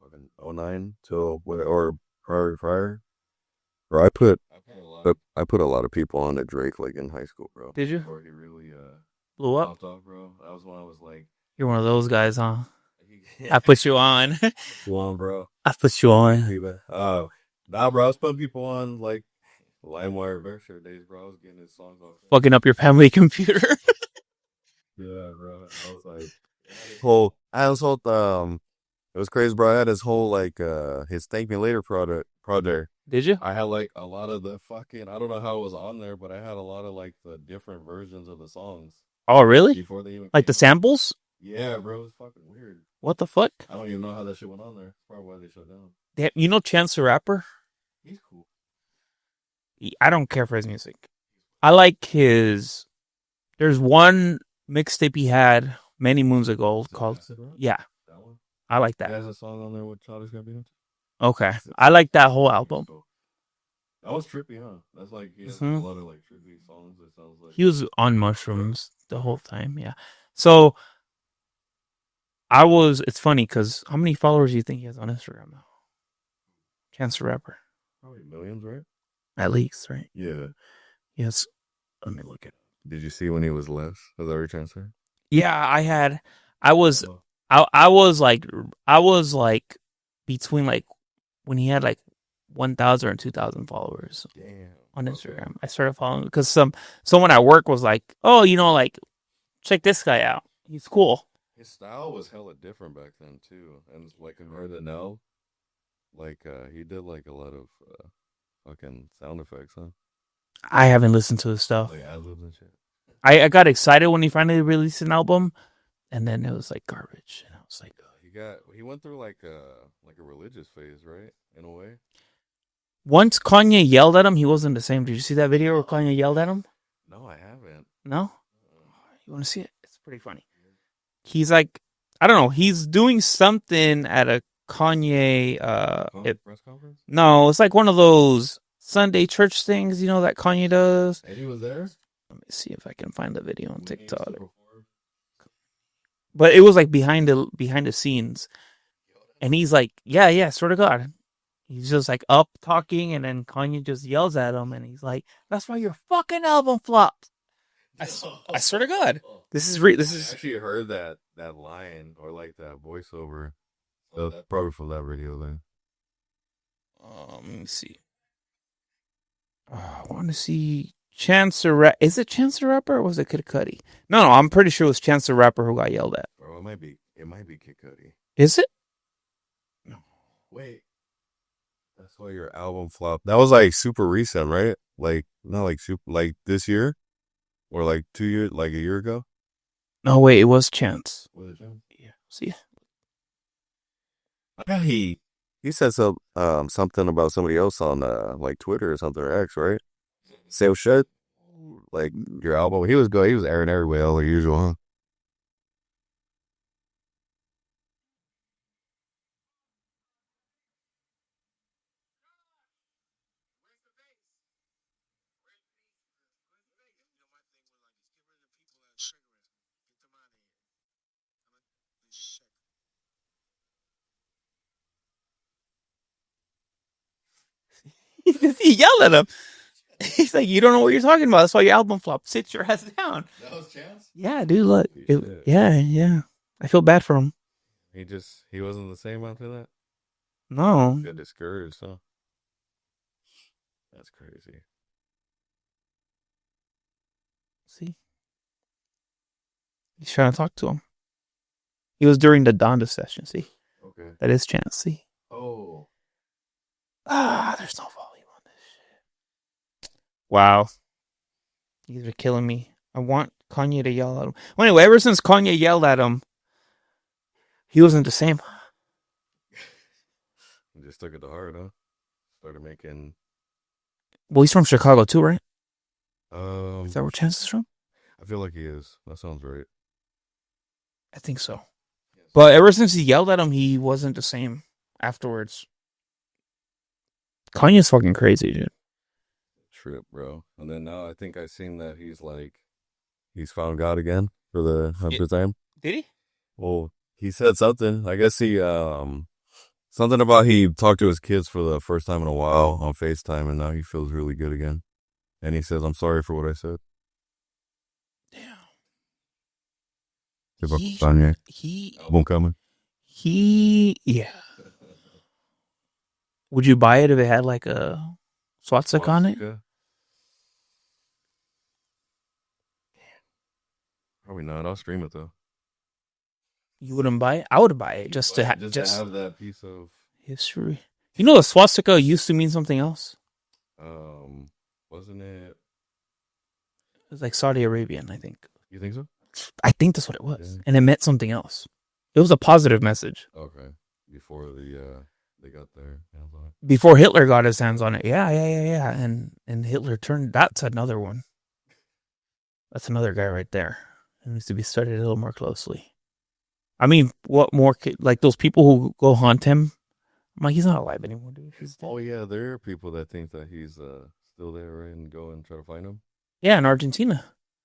fucking '09 till what or prior. Bro, I put a lot of people on to Drake like in high school, bro. Did you? Before he really Blew up. popped off, bro. That was when I was like, You're one of those guys, huh? yeah, I put you on. you on, bro. I put you on. Nah, bro. I was putting people on like LimeWire Berkshire days, bro. I was getting his songs off. Fucking up your family computer. Yeah, bro. I was like, I was whole it was crazy, bro. I had his whole like his Thank Me Later project. Did you? I had like a lot of the fucking I don't know how it was on there, but I had a lot of like the different versions of the songs Oh, really? before they even Like the came out. samples? Yeah, bro, it was fucking weird. What the fuck? I don't even know how that shit went on there. That's probably why they shut down. Damn, you know Chance the Rapper? He's cool. I don't care for his music. I like his. There's one mixtape he had many moons ago Is it called. Acid Rap? Yeah, That one? I like He that. has a song on there with Childish Gambino. Okay. I like that whole album. That was trippy, huh? That's like he has like a Hmm. lot of like trippy songs. It sounds like He was on mushrooms the whole time. Yeah. So I was. It's funny because how many followers do you think he has on Instagram now? Chance the Rapper. probably millions, right? At least, right? Yeah. Yes. Let me look at it. Did you see when he was less? Was that what you're trying to say? Yeah, I had. I was. Oh, I was like. I was like between like when he had like 1,000 or 2,000 followers damn. on Okay. Instagram. I started following because someone at work was like, "Oh, like check this guy out. He's cool." His style was hella different back then too, and it's like compared to now, like he did like a lot of fucking sound effects, huh? I haven't listened to his stuff. Like ad libs and shit. I got excited when he finally released an album, and then it was like garbage. And I was like, He went through like a religious phase, right? In a way. once Kanye yelled at him, he wasn't the same. Did you see that video where Kanye yelled at him? No, I haven't. No, you want to see it? It's pretty funny. He's like, I don't know. He's doing something at a Kanye. Press conference. No, it's like one of those Sunday church things, that Kanye does. And he was there. Let me see if I can find the video on When he TikTok. stood before. But it was like behind the scenes, and he's like, yeah, swear to God, he's just like up talking, and then Kanye just yells at him, and he's like, "That's why your fucking album flopped." I swear to God, this I is. actually heard that line or like that voiceover. Probably from that radio then. Let me see. I want to see Chance the Rapper. Is it Chance the Rapper or was it Kid Cudi? No, I'm pretty sure it was Chance the Rapper who got yelled at. Bro, it might be Kid Cudi. Is it? No. Wait. That's why your album flopped. That was like super recent, right? Like not like super like this year or like 2 years, like a year ago. No, wait, it was Chance. Was it John? Yeah. See, Yeah, he said something about somebody else on like Twitter or something or X, right? Say shit like your album. He was airing everywhere like usual, huh? he yelled at him. He's like, "You don't know what you're talking about. That's why your album flopped. Sit your ass down." That was Chance. Yeah, dude. Look, Shit. yeah. I feel bad for him. He wasn't the same after that. No, Got discouraged, huh? That's crazy. See, he's trying to talk to him. He was during the Donda session. See, Okay. that is chance. See, Oh. there's no volume on this shit. Wow, these are killing me. I want Kanye to yell at him. Well, anyway, ever since Kanye yelled at him, he wasn't the same. He just took it to heart, huh? Started making. Well, he's from Chicago too, right? Um, Is that where Chance is from? I feel like he is. That sounds right. I think so. But ever since he yelled at him, he wasn't the same afterwards. Kanye's fucking crazy, dude. Trip, bro. And then now I think I seen that he's found God again for the 100th time. Did he? Well, he said something. I guess he something about he talked to his kids for the first time in a while on FaceTime, and now he feels really good again. And he says, "I'm sorry for what I said." Damn. Kanye He, album coming. yeah. Would you buy it if it had like a swastika on it? Swastika? Probably not. I'll stream it though. You wouldn't buy it? I would buy it just to to just have that piece of history. You know, the swastika used to mean something else. wasn't it? It was like Saudi Arabian, I think. You think so? I think that's what it was, Yeah. and it meant something else. It was a positive message. Okay. Before they got their hands on it. Before Hitler got his hands on it. Yeah. And Hitler turned. That's another one. That's another guy right there. It needs to be studied a little more closely. I mean, what more? Like those people who go haunt him. I'm like, he's not alive anymore, dude. He's dead. Oh yeah, there are people that think that he's still there, right? And go and try to find him. Yeah, in Argentina.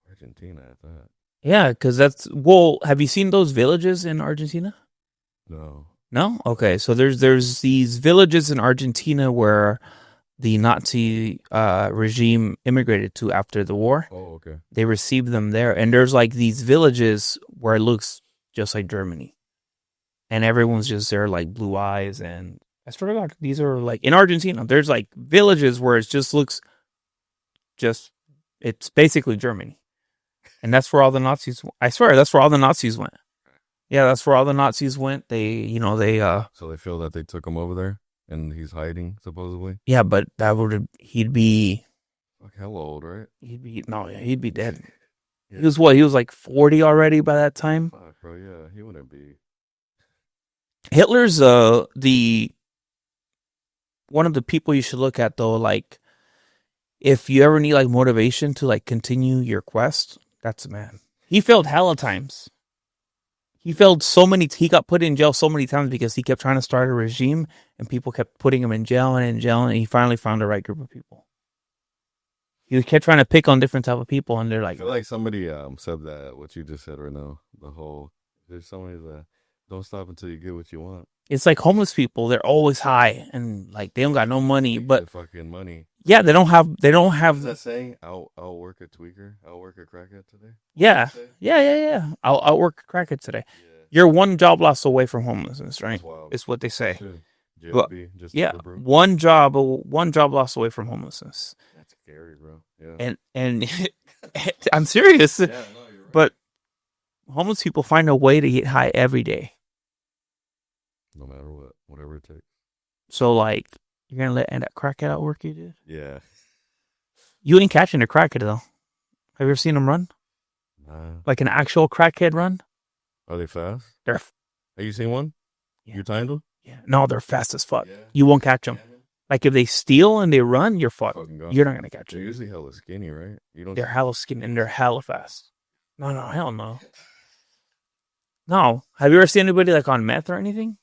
Argentina, I thought. Yeah, because that's well. Have you seen those villages in Argentina? No. No. Okay, so there's these villages in Argentina where the Nazi regime immigrated to after the war. Oh, okay. They received them there, and there's like these villages where it looks just like Germany, and everyone's just there like blue eyes. And I swear to God, these are like in Argentina. There's like villages where it just looks just it's basically Germany. And that's where all the Nazis. I swear, that's where all the Nazis went. Yeah, that's where all the Nazis went. So they feel that they took him over there, and he's hiding supposedly. Yeah, but he'd be. Like hella old, right? He'd be dead. Yeah. He was what? He was like 40 already by that time. Fuck, bro. Yeah, he wouldn't be. Hitler's the one of the people you should look at though. Like, if you ever need like motivation to like continue your quest, that's a man. He failed hella times. He failed so many. He got put in jail so many times because he kept trying to start a regime, and people kept putting him in jail and in jail, and he finally found the right group of people. He kept trying to pick on different type of people, and they're I like, feel like somebody said that what you just said right now. The whole there's somebody that don't stop until you get what you want. it's like homeless people. They're always high and like they don't got no money, but Get fucking money. yeah, they don't have. What's that saying? I'll work a tweaker. I'll work a crackhead today. Yeah. I'll outwork a crackhead today. Yeah. You're one job loss away from homelessness, right? That's wild. It's what they say. Well, Yeah, one job loss away from homelessness. That's scary, bro. Yeah. And I'm serious. Yeah, no, you're right. But homeless people find a way to get high every day. No matter what, whatever it takes. So like, you're gonna let that crackhead outwork you, dude? Yeah. You ain't catching a crackhead though. Have you ever seen them run? Nah. Like an actual crackhead run? Are they fast? They're Have you seen one? Yeah. You timed them? yeah. No, they're fast as fuck. Yeah. You won't catch them. Like if they steal and they run, you're fucked. Fucking gone. You're not gonna catch They're them. usually hella skinny, right? You don't. They're hella skinny and they're hella fast. No, hell no. No. Have you ever seen anybody like on meth or anything?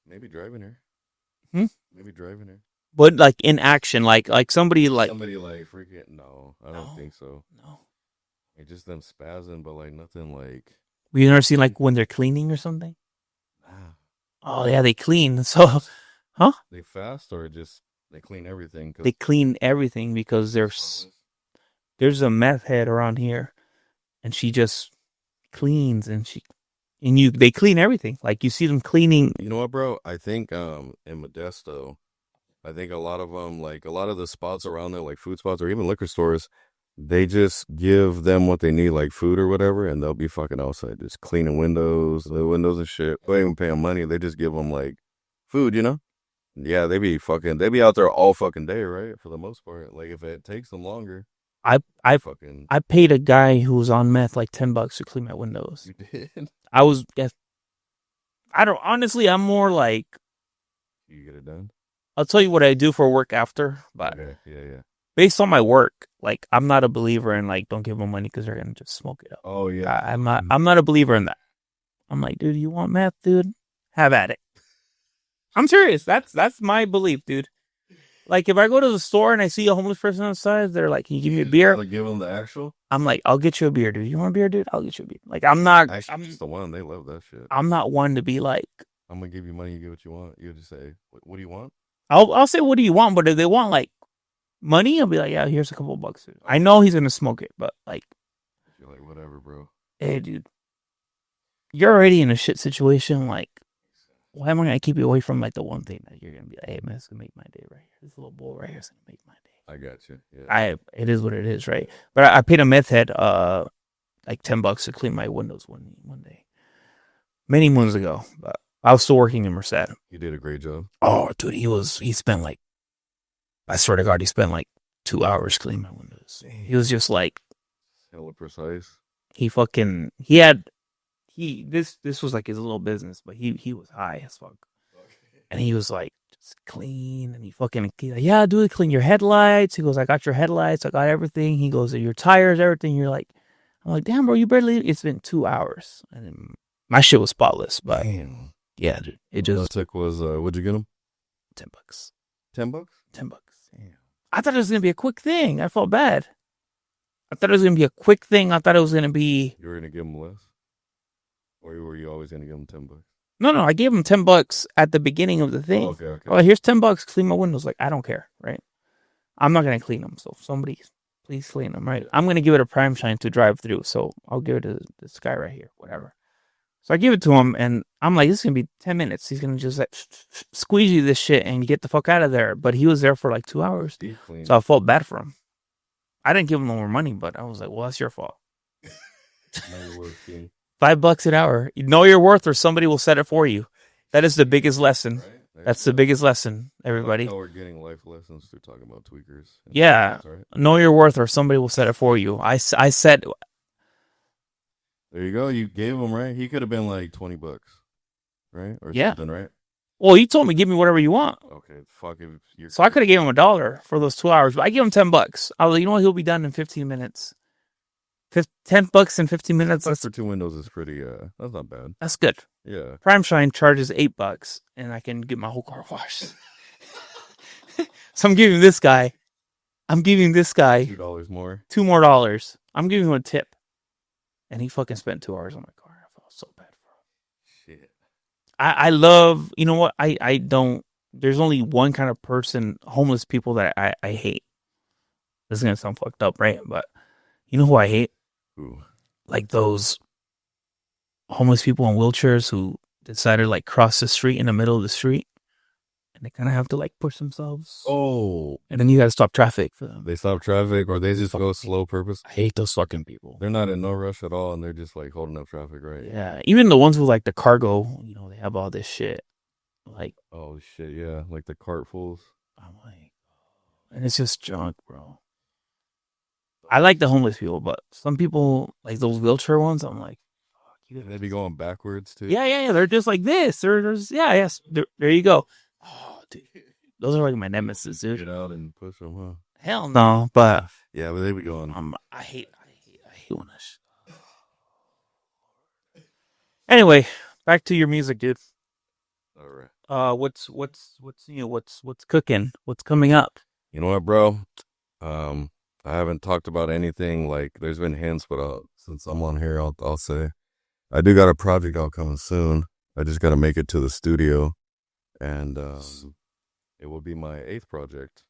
Maybe driving her. Maybe driving her. But like in action, like somebody like Somebody like freaking. No, I don't No. think so. no. Like just them spazzing, but like nothing like. You never seen like when they're cleaning or something? Ah. Oh yeah, they clean. So, They fast or just they clean everything. they clean everything because there's a meth head around here, and she just cleans they clean everything. Like you see them cleaning. You know what, bro? I think in Modesto, I think a lot of them, like a lot of the spots around there, like food spots or even liquor stores, they just give them what they need, like food or whatever, and they'll be fucking outside just cleaning windows, the windows and shit. They ain't even pay them money. They just give them like food, you know? Yeah, they be out there all fucking day, right? For the most part. Like if it takes them longer, I they I fucking I paid a guy who was on meth like $10 to clean my windows. you did. I was I don't honestly. I'm more like You get it done. I'll tell you what I do for work after, but Okay, yeah, yeah. based on my work, like I'm not a believer in like don't give them money because they're gonna just smoke it up. Oh yeah. I'm not. I'm not a believer in that. I'm like, dude, you want meth, dude? Have at it. I'm serious. That's my belief, dude. Like if I go to the store and I see a homeless person outside, they're like, "Can you give me a beer?" Like give them the actual. I'm like, "I'll get you a beer, dude. You want a beer, dude? I'll get you a beer." Like I'm not. Actually, it's the one they love that shit. I'm not one to be like. I'm gonna give you money. You get what you want. You just say, what do you want?" I'll say, "What do you want?" But if they want like money, I'll be like, "Yeah, here's a couple of bucks." Dude. I know he's gonna smoke it, but like, You're like, whatever, bro. hey, dude, you're already in a shit situation. Like, why am I gonna keep you away from like the one thing that you're gonna be like, hey man, it's gonna make my day right here. This little bowl right here is gonna make my day. I got you. Yeah. It is what it is, right? But I paid a meth head like $10 to clean my windows one day. Many moons ago. But I was still working in Merced. You did a great job. Oh dude, he spent like I swear to God, he spent like 2 hours cleaning my windows. He was just like Hella precise. he had this was like his little business, but he was high as fuck. And he was like, just clean. And he's like, yeah, dude, clean your headlights. He goes, I got your headlights. I got everything. He goes, your tires, everything. You're like, I'm like, damn, bro, you barely, it's been 2 hours. And then my shit was spotless. But Damn. yeah, dude, it All just, it took was, what'd you get him? $10. $10? $10. Damn. I thought it was going to be a quick thing. I felt bad. I thought it was going to be a quick thing. I thought it was going to be. You were going to give him less? Or were you always going to give him $10? No, I gave him $10 at the beginning of the thing. Oh, okay. Oh, here's $10, clean my windows. Like, I don't care, right? I'm not gonna clean them. So somebody, please clean them, right? I'm gonna give it a prime shine to drive through. So I'll give it to this guy right here, whatever. So I give it to him, and I'm like, this is gonna be 10 minutes. He's gonna just like squeegee this shit and get the fuck out of there. But he was there for like 2 hours, so I felt bad for him. I didn't give him no more money, but I was like, well, that's your fault. $5 an hour. You know your worth, or somebody will set it for you. That is the biggest lesson. Right? That's the biggest lesson, everybody. We're getting life lessons through talking about tweakers. Yeah. Right? Know your worth, or somebody will set it for you. I said. There you go. You gave him, right? He could have been like $20, right? Or Yeah. something, right? Well, you told me give me whatever you want. Okay, fuck it. So I could have gave him $1 for those 2 hours, but I give him $10. I was like, you know what? He'll be done in 15 minutes. $10 in 15 minutes. That's for two windows is pretty. That's not bad. That's good. Yeah. Prime Shine charges $8, and I can get my whole car washed. So I'm giving this guy $2 more. $2 more dollars. I'm giving him a tip, and he fucking spent 2 hours on my car. I felt so bad for him. Shit. I love. You know what? I don't. There's only one kind of person, homeless people, that I hate. This is gonna sound fucked up, right? But you know who I hate? Ooh. Like those homeless people in wheelchairs who decided to like cross the street in the middle of the street, and they kind of have to like push themselves. Oh. And then you got to stop traffic for them. They stop traffic, or they just go slow purpose. I hate those fucking people. They're not in no rush at all, and they're just like holding up traffic, right? Yeah, even the ones with like the cargo, they have all this shit. Like, oh shit, yeah, like the cartfuls. I'm like, and it's just junk, bro. I like the homeless people, but some people, like those wheelchair ones, I'm like, fuck, They be going backwards too. yeah. They're just like this. Yes. There you go. Oh, dude, those are like my nemesis, dude. Get out and push them, huh? Hell no, but yeah, but they be going. I hate when this. Anyway, back to your music, dude. All right. What's what's cooking? What's coming up? You know what, bro? I haven't talked about anything. Like, there's been hints, but since I'm on here, I'll say I do got a project out coming soon. I just got to make it to the studio, and it will be my 8th project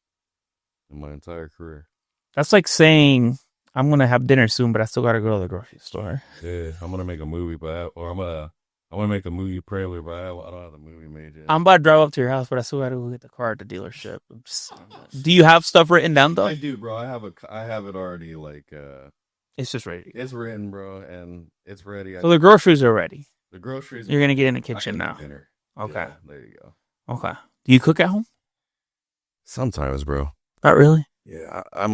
in my entire career. That's like saying I'm gonna have dinner soon, but I still gotta go to the grocery store. Yeah, I'm gonna make a movie, or I'm I want to make a movie trailer, but I don't have the movie made yet. I'm about to drive up to your house, but I still got to go get the car at the dealership. Do you have stuff written down though? I do, bro. I have it already. Like, It's just ready. it's written, bro, and it's ready. So the groceries are ready. The groceries. You're gonna get in the I kitchen can now. make dinner. Okay. Yeah, there you go. Okay. Do you cook at home? Sometimes, bro. Not really. Yeah, I'm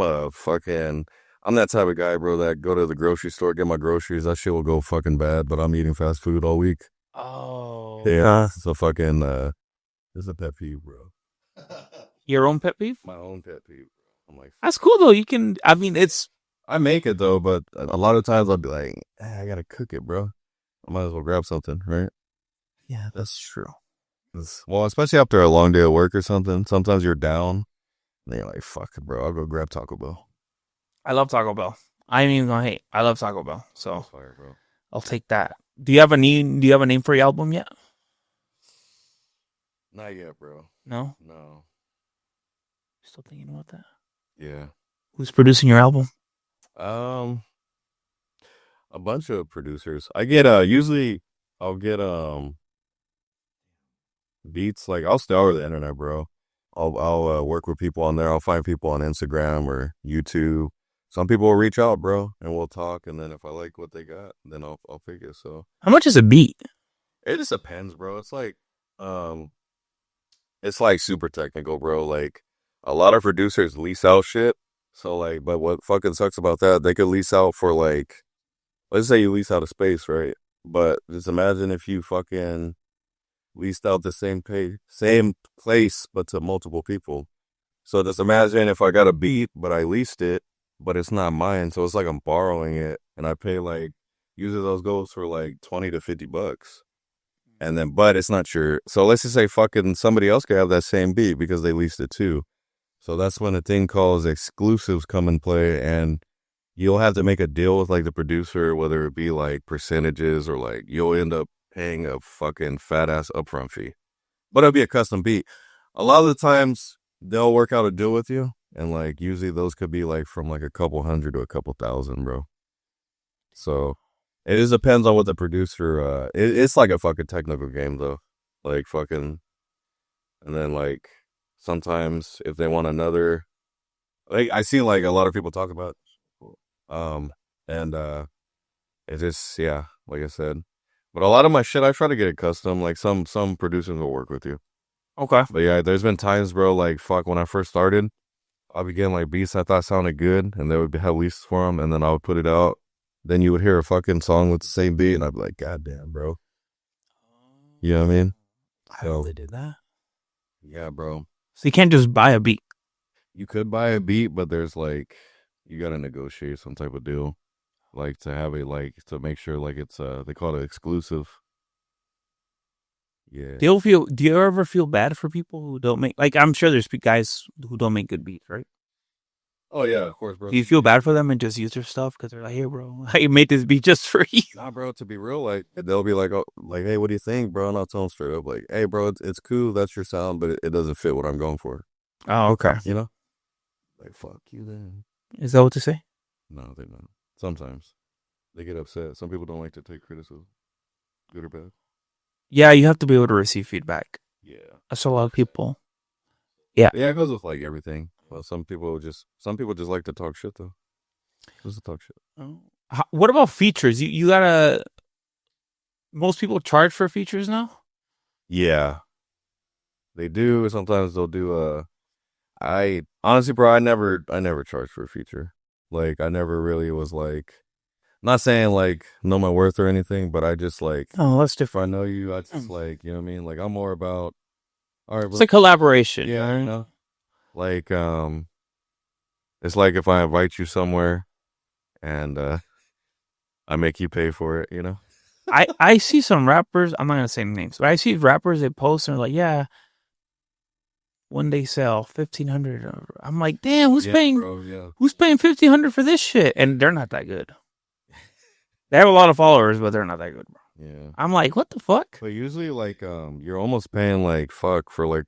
that type of guy, bro, that go to the grocery store, get my groceries. That shit will go fucking bad, but I'm eating fast food all week. Oh. Yeah. So fucking, it's a pet peeve, bro. Your own pet peeve? My own pet peeve, bro. I'm like, That's cool though. You can. I mean, it's. I make it though, but a lot of times I'll be like, I gotta cook it, bro. I might as well grab something, right? Yeah, that's true. Well, especially after a long day of work or something. Sometimes you're down, and you're like, fuck it, bro. I'll go grab Taco Bell. I love Taco Bell. I ain't even gonna hate. I love Taco Bell, so That's fire, bro. I'll take that. Do you have a name? Do you have a name for your album yet? Not yet, bro. No. No. Still thinking about that. Yeah. Who's producing your album? Um, a bunch of producers. I get usually I'll get beats. Like I'll stay over the internet, bro. I'll work with people on there. I'll find people on Instagram or YouTube. Some people will reach out, bro, and we'll talk. And then if I like what they got, then I'll pick it. So How much is a beat? it just depends, bro. Um, it's like super technical, bro. Like a lot of producers lease out shit. So like, but what fucking sucks about that? They could lease out for like, let's say you lease out a space, right? But just imagine if you fucking leased out the same place, but to multiple people. So just imagine if I got a beat, but I leased it, but it's not mine. So it's like I'm borrowing it, and I pay like usually those goes for like $20 to $50, and then but it's not your. So let's just say fucking somebody else could have that same beat because they leased it too. So that's when a thing called exclusives come in play, and you'll have to make a deal with like the producer, whether it be like percentages or like you'll end up paying a fucking fat ass upfront fee. But it'll be a custom beat. A lot of the times they'll work out a deal with you, and like usually those could be like from like a couple hundred to a couple thousand, bro. So it just depends on what the producer. It's like a fucking technical game though, like fucking, and then like sometimes if they want another, like I see like a lot of people talk about, um, and it just yeah, like I said. But a lot of my shit, I try to get it custom. Like some producers will work with you. Okay. But yeah, there's been times, bro, like fuck, when I first started, I'll be getting like beats I thought sounded good, and they would have leases for them, and then I would put it out. Then you would hear a fucking song with the same beat, and I'd be like, God damn, bro. You know what I mean? I really did that. Yeah, bro. So you can't just buy a beat. You could buy a beat, but there's like, you got to negotiate some type of deal. Like to have it, like to make sure, like it's, they call it exclusive. Yeah. Do you ever feel bad for people who don't make, like, I'm sure there's guys who don't make good beats, right? Oh, yeah, of course, bro. Do you feel bad for them and just use their stuff because they're like, hey, bro, I made this beat just for you? Nah, bro, to be real, like, they'll be like, oh, like, hey, what do you think, bro? And I'll tell them straight up, like, hey, bro, it's cool. That's your sound, but it doesn't fit what I'm going for. Oh, okay. You know? Like, fuck you then. Is that what to say? No, they don't. Sometimes they get upset. Some people don't like to take criticism, good or bad. Yeah, you have to be able to receive feedback. Yeah. That's a lot of people. Yeah. Yeah, it goes with like everything. Well, some people just like to talk shit though. Just to talk shit. What about features? You gotta. Most people charge for features now. Yeah, they do. Sometimes they'll do. I honestly, bro, I never charged for a feature. Like, I never really was like, not saying like know my worth or anything, but I just like, Oh, that's if different. I know you, I just like, you know what I mean? Like, I'm more about, all right, It's a collaboration. yeah, you know, like, it's like if I invite you somewhere and I make you pay for it, you know? I see some rappers. I'm not gonna say names, but I see rappers they post and they're like, yeah, one day sell 1,500. I'm like, damn, who's paying? Bro, yeah. Who's paying 1,500 for this shit? And they're not that good. They have a lot of followers, but they're not that good, bro. Yeah. I'm like, what the fuck? But usually, like, you're almost paying like fuck for like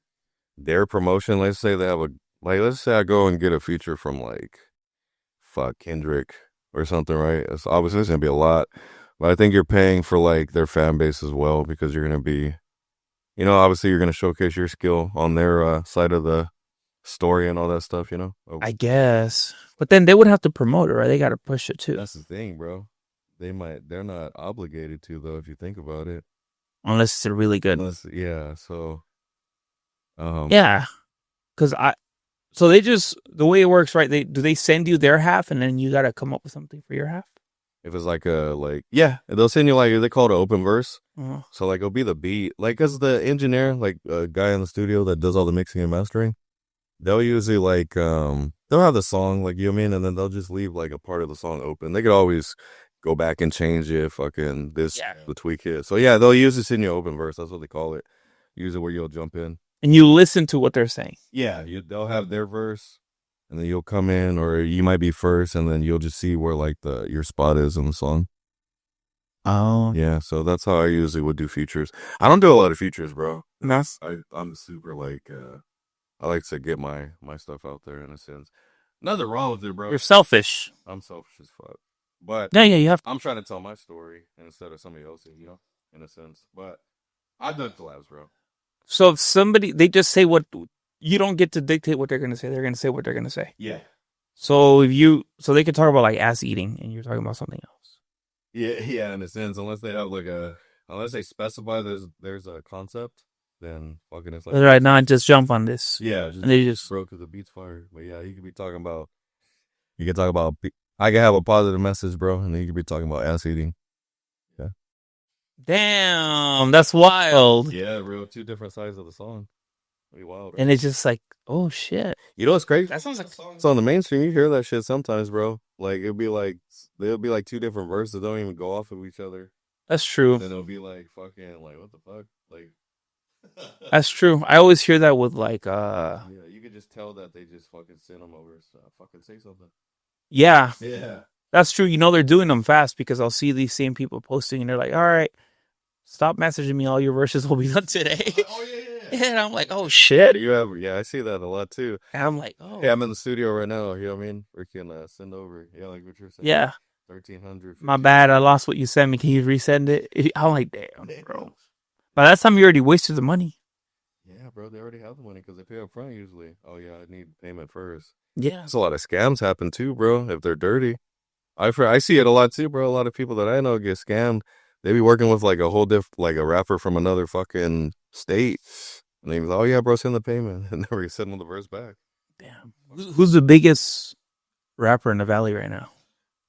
their promotion. Let's say they have let's say I go and get a feature from like, fuck, Kendrick or something, right? It's obviously it's gonna be a lot. But I think you're paying for like their fan base as well because you're gonna be, obviously you're gonna showcase your skill on their side of the story and all that stuff. Oh, I guess. But then they would have to promote it, right? They got to push it too. that's the thing, bro. They're not obligated to though if you think about it. Unless they're really good. Unless, yeah. So, um, Yeah. Because so they just, the way it works, right? They send you their half and then you got to come up with something for your half? if it's like yeah, they'll send you like they call it an open verse. Uh-huh. So like it'll be the beat, like as the engineer, like a guy in the studio that does all the mixing and mastering. They'll usually like they'll have the song like you know what I mean, and then they'll just leave like a part of the song open. They could always go back and change it, fucking this Yeah. the tweak it. So yeah, they'll usually send you an open verse. That's what they call it. Usually where you'll jump in. And you listen to what they're saying. Yeah, they'll have their verse, and then you'll come in, or you might be first, and then you'll just see where like your spot is in the song. Oh. Yeah, so that's how I usually would do features. I don't do a lot of features, bro. That's, I'm super like I like to get my stuff out there in a sense. Nothing wrong with it, bro. you're selfish. I'm selfish as fuck, but Yeah, yeah, you have. I'm trying to tell my story instead of somebody else's, in a sense. But I've done collabs, bro. So if somebody, they just say what, you don't get to dictate what they're going to say. They're going to say what they're going to say. Yeah, So so they could talk about like ass eating and you're talking about something else. yeah, in a sense, unless they have unless they specify there's a concept, then fucking it's like All right, now just jump on this. yeah, just And they just, bro, because the beat's fire. But yeah, you could be talking about you can talk about I can have a positive message, bro, and then you could be talking about ass eating. Yeah, damn, that's wild. yeah, bro, two different sides of the song. Pretty wild, right? And it's just like, oh shit. You know what's crazy? That sounds like, It's on the mainstream. You hear that shit sometimes, bro. Like there'll be like two different verses that don't even go off of each other. that's true. Then it'll be like fucking like what the fuck? Like That's true. I always hear that with like, yeah, you could just tell that they just fucking send them over. Fucking say something. yeah, Yeah. that's true. You know, they're doing them fast because I'll see these same people posting and they're like, all right, stop messaging me. All your verses will be done today. Oh yeah. And I'm like, oh shit. Yeah, I see that a lot too. And I'm like, oh. Hey, I'm in the studio right now. You know what I mean? We can send over. Yeah, like what you're saying. Yeah. 1,300. My bad. I lost what you sent me. Can you resend it? I'm like, damn, bro. By that time, you already wasted the money. Yeah, bro. They already have the money because they pay up front usually. Oh yeah, I need payment first. Yeah. There's a lot of scams happen too, bro. If they're dirty, I see it a lot too, bro. A lot of people that I know get scammed. They be working with like a whole like a rapper from another fucking state, and they be like, "Oh yeah, bro, send the payment," and then we send them the verse back. Damn. Who's the biggest rapper in the Valley right now?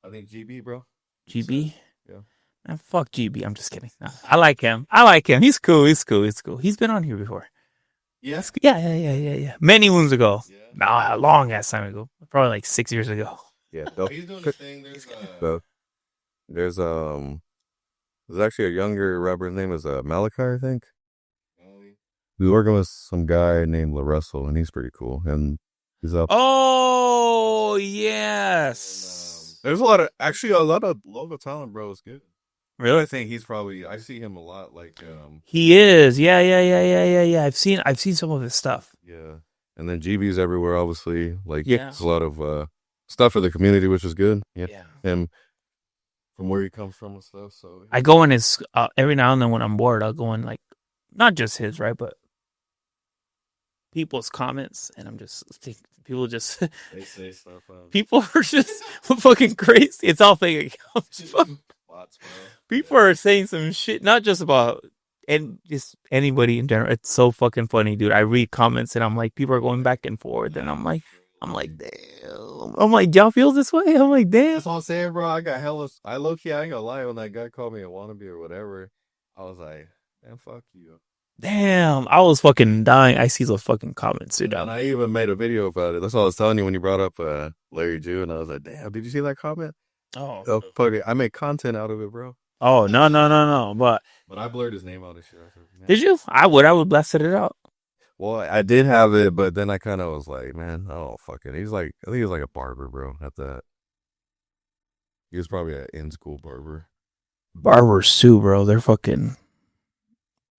I think GB, bro. GB? Yeah. Man, fuck GB. I'm just kidding. No, I like him. He's cool. He's been on here before. Yes. Yeah. Many moons ago. Yeah. Nah, a long ass time ago. Probably like 6 years ago. Yeah. He's doing his thing. There's there's actually a younger rapper. His name is Malachi, I think. He's working with some guy named LaRussell, and he's pretty cool. And he's up. Oh, yes. There's a lot of local talent, bro. It's good. Really? I think I see him a lot. Like, He is. Yeah. I've seen some of his stuff. yeah. And then GB's everywhere, obviously. Like, Yeah. there's a lot of stuff for the community, which is good. Yeah. Yeah. Him from where he comes from and stuff. So I go in his, every now and then when I'm bored, I'll go in like, not just his, right? But people's comments, and I'm just people just they say stuff. people are just fucking crazy. It's all fake accounts. Bots, bro. People are saying some shit, not just about and just anybody in general. It's so fucking funny, dude. I read comments and I'm like, people are going back and forth, and I'm like, damn. I'm like, y'all feel this way? I'm like, damn. That's all I'm saying, bro. I got hella. I low key, I ain't gonna lie. When that guy called me a wannabe or whatever, I was like, man, fuck you. Damn, I was fucking dying. I see those fucking comments, dude. And I even made a video about it. That's what I was telling you when you brought up Larry Jew, and I was like, damn, did you see that comment? Oh, I made content out of it, bro. oh, no. But I blurred his name out of shit. did you? I would blasted it out. Well, I did have it, but then I kind of was like, man, oh, fuck it. I think he was like a barber, bro, at that. He was probably an in-school barber. Barbers too, bro. They're fucking.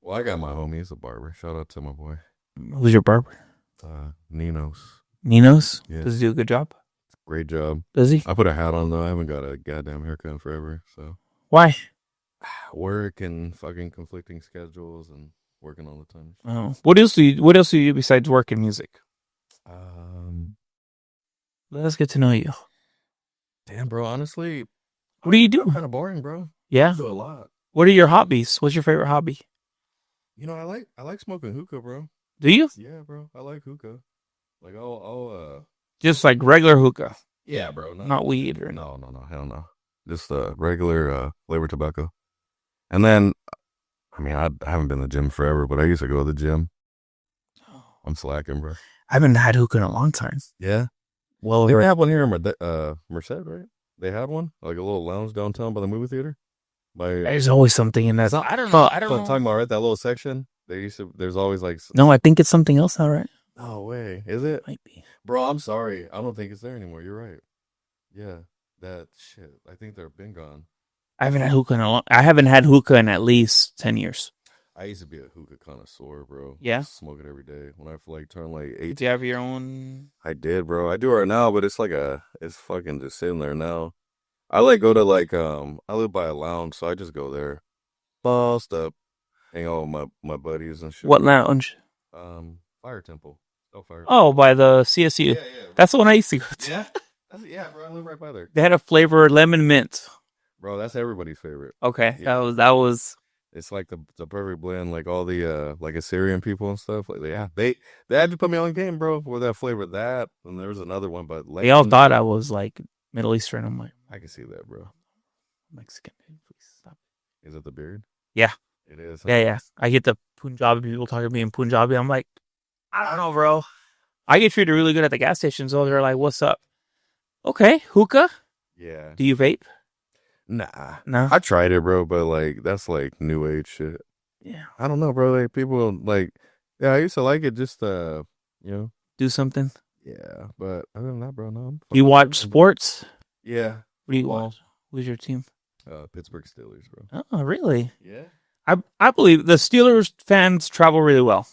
Well, I got my homie. He's a barber. Shout out to my boy. Who's your barber? Nino's. Nino's? Yeah. Does he do a good job? Great job. Does he? I put a hat on, though. I haven't got a goddamn haircut in forever, so. Why? Work and fucking conflicting schedules and working all the time. Oh, what else do you do besides work and music? Um, Let's get to know you. damn, bro. Honestly, What do you I'm do? kind of boring, bro. Yeah. I do a lot. What are your hobbies? What's your favorite hobby? I like smoking hookah, bro. Do you? Yeah, bro. I like hookah. Like, I'll Just like regular hookah, yeah, bro. Not not weed or anything. no, hell no. Just regular flavor tobacco. And then, I mean, I haven't been to the gym forever, but I used to go to the gym. I'm slacking, bro. I haven't had hookah in a long time. Yeah. Well, They have one here in Merced, right? They had one, like a little lounge downtown by the movie theater. By there's always something in that. I don't know. I don't what I'm know. talking about, right? That little section. There's always like, No, I think it's something else now, right? no way. Is it? Might be. Bro, I'm sorry. I don't think it's there anymore. You're right. Yeah. That shit. I think they're been gone. I haven't had hookah in at least 10 years. I used to be a hookah connoisseur, bro. Yeah. Smoke it every day. When I like turned like Did 18. you have your own? I did, bro. I do right now, but it's fucking just sitting there now. I like go to I live by a lounge, so I just go there. Bust up, hang out with my buddies and shit. What lounge? Fire Temple. Oh, Fire Oh, Temple. by the CSU. Yeah, yeah. That's the one I used to go to. Yeah? Yeah, bro. I live right by there. They had a flavor lemon mint. Bro, that's everybody's favorite. Okay, Yeah. that was. It's like the perfect blend, like all the like Assyrian people and stuff. Like yeah, they had to put me on game, bro, for that flavor. That and there was another one, but They all thought I was like Middle Eastern. I'm like I can see that, bro. Mexican. Please stop. Is it the beard? Yeah, It is. yeah, yeah. I get the Punjabi people talking to me in Punjabi. I'm like, I don't know, bro. I get treated really good at the gas station, so they're like, "What's up?" Okay, hookah. Yeah. Do you vape? Nah. No. I tried it, bro, but like that's like new age shit. Yeah. I don't know, bro. Like people like yeah, I used to like it just you know. Do something. Yeah, but other than that, bro, no. I'm Do you fucking watch chilling, bro. sports? Yeah. What do you Well, watch? Who's your team? Pittsburgh Steelers, bro. Oh, really? Yeah. I believe the Steelers fans travel really well.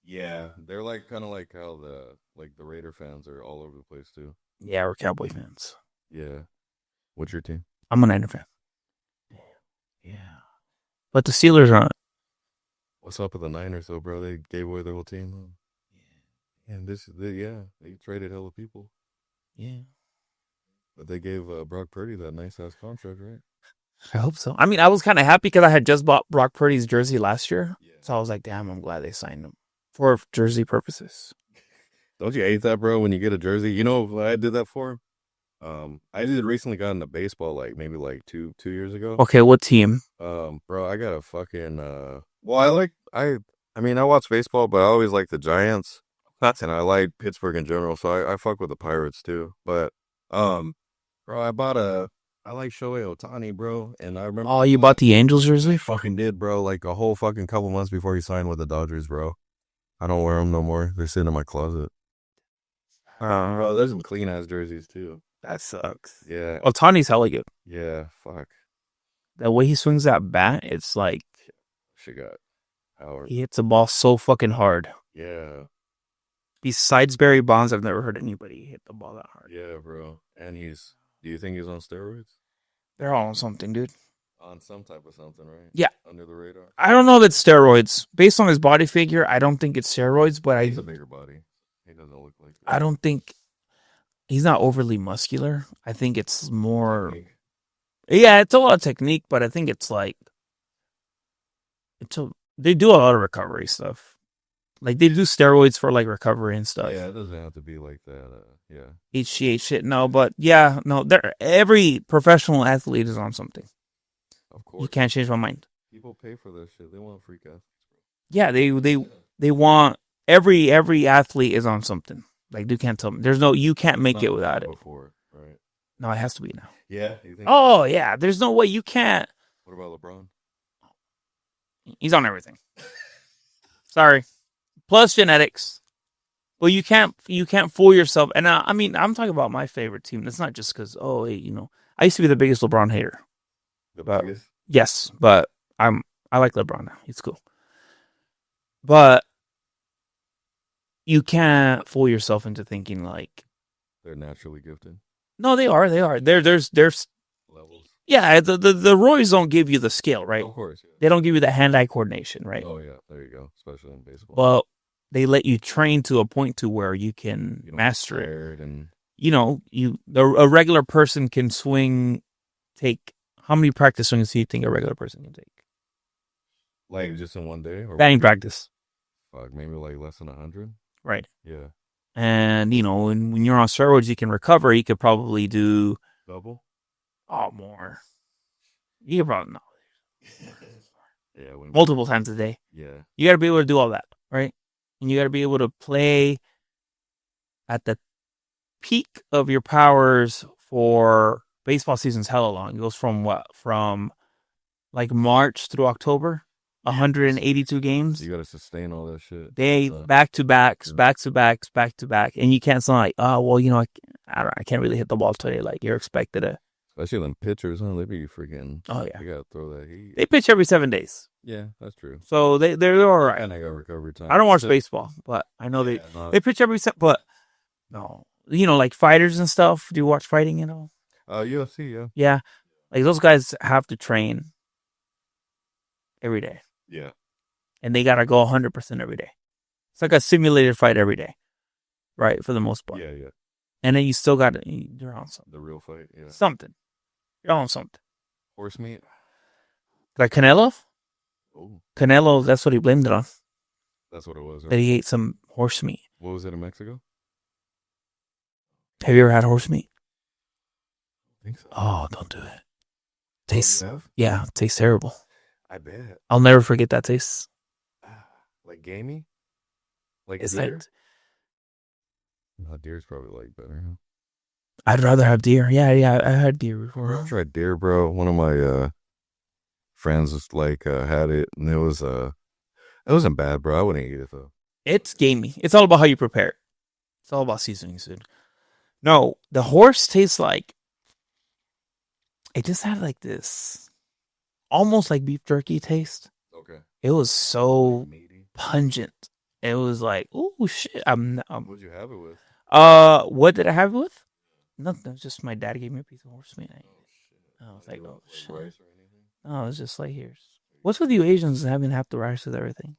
Yeah, they're like kind of like how the Raider fans are all over the place too. Yeah, we're Cowboy fans. Yeah. What's your team? I'm a Niner fan. Yeah, but the Steelers aren't. What's up with the Niners though, bro? They gave away their whole team. Huh? And they traded hella people, Yeah, but they gave Brock Purdy that nice ass contract, right? I hope so. I mean, I was kind of happy because I had just bought Brock Purdy's jersey last year, Yeah. so I was like, "Damn, I'm glad they signed him for jersey purposes." Don't you hate that, bro? When you get a jersey, you know what I did that for? I did recently got into baseball, like maybe like two years ago. Okay, what team? Bro, I got a fucking Well, I mean, I watch baseball, but I always like the Giants. And I like Pittsburgh in general, so I fuck with the Pirates too. But bro, I like Shohei Ohtani, bro, and I remember Oh, you bought the Angels jersey? fucking did, bro, like a whole fucking couple months before he signed with the Dodgers, bro. I don't wear them no more. They're sitting in my closet. Bro, there's some clean ass jerseys too. That sucks. Yeah, Otani's hella good. yeah, fuck. The way he swings that bat, it's like She got power. he hits the ball so fucking hard. Yeah, Besides Barry Bonds, I've never heard anybody hit the ball that hard. yeah, bro. And do you think he's on steroids? They're all on something, dude. On some type of something, right? Yeah. Under the radar. I don't know if it's steroids. Based on his body figure, I don't think it's steroids, but He's a bigger body. He doesn't look like that. I don't think he's not overly muscular. I think it's more. Technique. Yeah, it's a lot of technique, but I think it's like they do a lot of recovery stuff. Like they do steroids for like recovery and stuff. Yeah, it doesn't have to be like that. Yeah. HGH shit, no, but yeah, no. Every professional athlete is on something. Of course. You can't change my mind. People pay for this shit. They want free cash. Yeah, they want every athlete is on something. Like you can't tell me. You can't make it without it. Before, right? No, it has to be now. Yeah. You think? Oh yeah, there's no way you can't. What about LeBron? He's on everything. Sorry. Plus genetics. Well, you can't fool yourself. And I mean, I'm talking about my favorite team. That's not just because hey, I used to be the biggest LeBron hater. The But biggest? yes, but I like LeBron now. He's cool. But you can't fool yourself into thinking like They're naturally gifted. no, they are. There's Levels. Yeah, the Roys don't give you the skill, right? Of course. They Yeah. don't give you the hand-eye coordination, right? Oh yeah, there you go. Especially in baseball, But they let you train to a point to where you can you don't get master it. tired and A regular person can swing. Take how many practice swings do you think a regular person can take? like just in one day or Batting practice, fuck, maybe like less than 100. right? Yeah, And when you're on steroids, you can recover. You could probably do double. more. You could probably Yeah, multiple times a day. yeah, You got to be able to do all that, right? And you got to be able to play at the peak of your powers for baseball season's hella long. It goes from what? From like March through October, 182 games. you got to sustain all that shit. They back to backs, back to backs, back to back, and you can't sound like, oh well, I don't know, I can't really hit the ball today. Like you're expected to. Especially them pitchers, huh? They be freaking. Oh yeah, They gotta throw that heat. they pitch every 7 days, Yeah, that's true. so they're all right. And they got recovery time. I don't watch baseball, but I know they pitch every set. But no, like fighters and stuff. Do you watch fighting? UFC, yeah. Yeah, like those guys have to train every day, Yeah. and they gotta go 100% every day. It's like a simulated fight every day, right? For the most part. Yeah, yeah. And then you still got you're on something. The real fight, yeah. Something. You're on something. Horse meat. Like Canelo? Oh, Canelo, that's what he blamed it on. that's what it was. That Right? he ate some horse meat. What was it in Mexico? Have you ever had horse meat? I think so. Oh, don't do it. Tastes, You have? yeah, it tastes terrible. I bet. I'll never forget that taste. Like gamey? Like It's deer? like, No, deer's probably like better. Huh? I'd rather have deer. Yeah, I had deer I before. tried deer, bro. One of my friends was like had it, and it wasn't bad, bro. I wouldn't eat it though. It's gamey. It's all about how you prepare it. It's all about seasoning, dude. No, the horse tastes like, it just had like this almost like beef jerky taste. Okay. It was so Meaty. pungent. It was like, oh shit. What'd you have it with? What did I have it with? Nothing. It was just my dad gave me a piece of horse meat. I was like, oh shit. Rice or anything? No, it was just like, here's. What's with you Asians having half the rice with everything?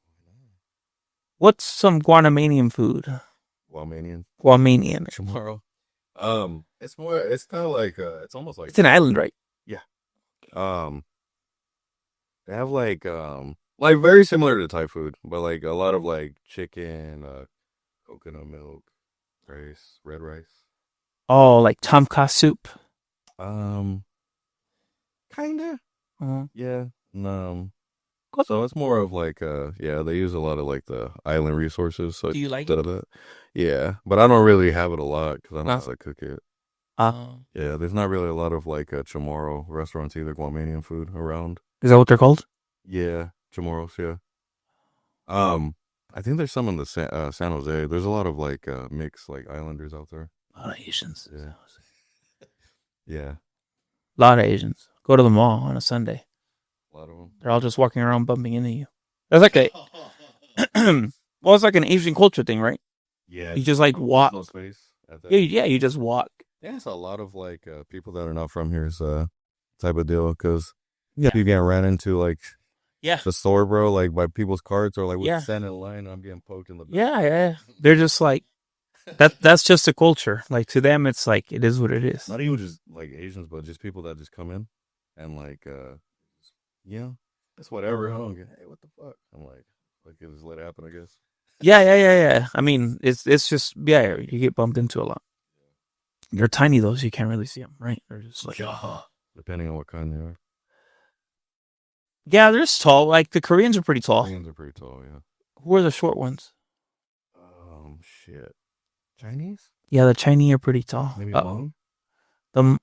What's some Guanamanian food? Guamanian. Guamanian. Tomorrow. It's more. It's kind of like. It's almost like. It's an island, right? Um, they have like very similar to Thai food, but like a lot of like chicken, coconut milk, rice, red rice. Oh, like tom kha soup. Um, kinda. Uh, Yeah. So it's more of like yeah, they use a lot of like the island resources. So Do you like instead it? of that, yeah, but I don't really have it a lot because I don't know Uh, how to cook it. Uh, Yeah, there's not really a lot of like Chamorro restaurants either, Guamanian food around. is that what they're called? Yeah, Chamorros, yeah. I think there's some in the San Jose. There's a lot of like mixed like islanders out there. A lot of Asians. Yeah. Yeah, A lot of Asians. Go to the mall on a Sunday. a lot of them. They're all just walking around bumping into you. That's like a well, it's like an Asian culture thing, right? Yeah, You just like walk. no space at that. Yeah, you just walk. Yeah, it's a lot of like people that are not from here's type of deal because you get ran into like Yeah. the store, bro, like by people's carts or like with Yeah. standing in line. I'm getting poked in the back. Yeah. They're just like that's just a culture. Like to them it's like it is what it is. Not even just like Asians, but just people that just come in and like it's whatever. I don't get. Hey, what the fuck? I'm like it just let it happen, I guess. Yeah. I mean, it's just you get bumped into a lot. They're tiny though, so you can't really see them, right? They're just like Depending on what kind they are. yeah, they're just tall. Like the Koreans are pretty tall. Koreans are pretty tall, yeah. Who are the short ones? Shit. Chinese? Yeah, the Chinese are pretty tall. Maybe Hmong? The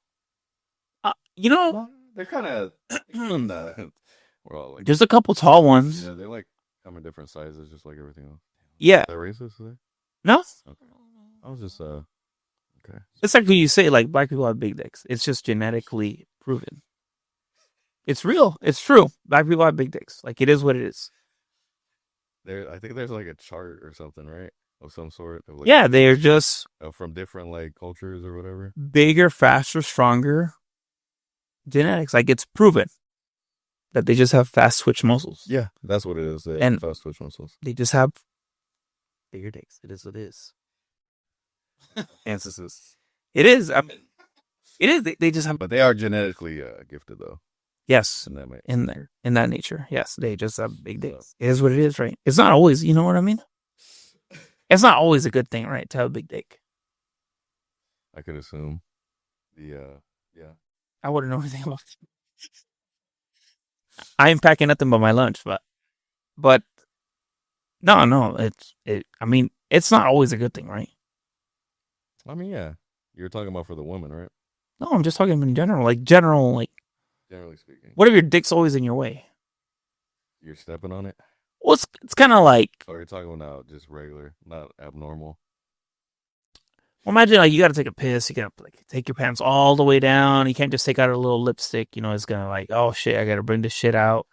you know, Well, they're kind of. We're all like. there's a couple tall ones. Yeah, they like come in different sizes, just like everything else. Yeah. Is that racist today? No, I was just okay. it's like when you say like black people have big dicks. It's just genetically proven. It's real. It's true. Black people have big dicks. Like it is what it is. I think there's like a chart or something, right? Of some sort. Of like, Yeah, they're just from different like cultures or whatever. bigger, faster, stronger. genetics. Like it's proven that they just have fast twitch muscles, Yeah, that's what it is. They have and fast twitch muscles. they just have bigger dicks. It is what it is. Ancestors. It is. I mean, it is. They just have. But they are genetically gifted, though. Yes, In that way. in that nature. Yes, they just have big dicks. It is what it is, right? It's not always. You know what I mean? It's not always a good thing, right? To have a big dick. I could assume. Yeah. I wouldn't know anything about it. I ain't packing nothing but my lunch, but no, it. I mean, it's not always a good thing, right? I mean, yeah. You're talking about for the woman, right? No, I'm just talking in general. Like general, like Generally speaking. what if your dick's always in your way? You're stepping on it? Well, it's kind of like, Or you're talking about just regular, not abnormal? well, imagine like you got to take a piss. You got to like take your pants all the way down. You can't just take out a little lipstick. You know, it's gonna like, oh shit, I got to bring this shit out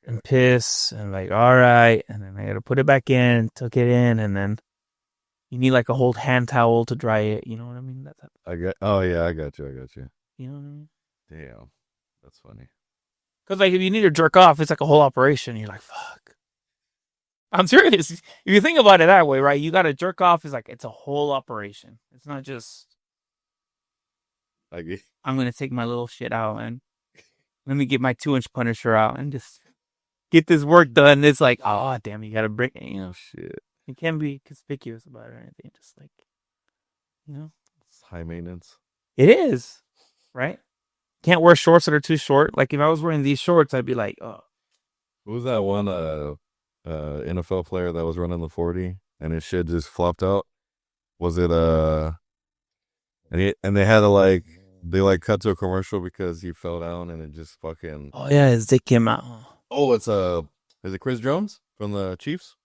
and piss and like, all right, and then I got to put it back in, tuck it in, and then you need like a whole hand towel to dry it. You know what I mean? That type. Oh, yeah, I got you. You know what I mean? Damn. That's funny. Because like if you need to jerk off, it's like a whole operation. You're like, fuck. I'm serious. If you think about it that way, right? You got to jerk off. Is like it's a whole operation. It's not just I get I'm gonna take my little shit out and let me get my 2-inch Punisher out and just get this work done. It's like, oh damn, you got to bring it. You know, shit. you can't be conspicuous about it or anything. Just like, you know, It's high maintenance. it is right. Can't wear shorts that are too short. Like if I was wearing these shorts, I'd be like, oh, Who was that one NFL player that was running the 40 and his shit just flopped out? Was it and they had to like they like cut to a commercial because he fell down and it just fucking oh yeah, his dick came out. Oh, it's is it Chris Jones from the Chiefs?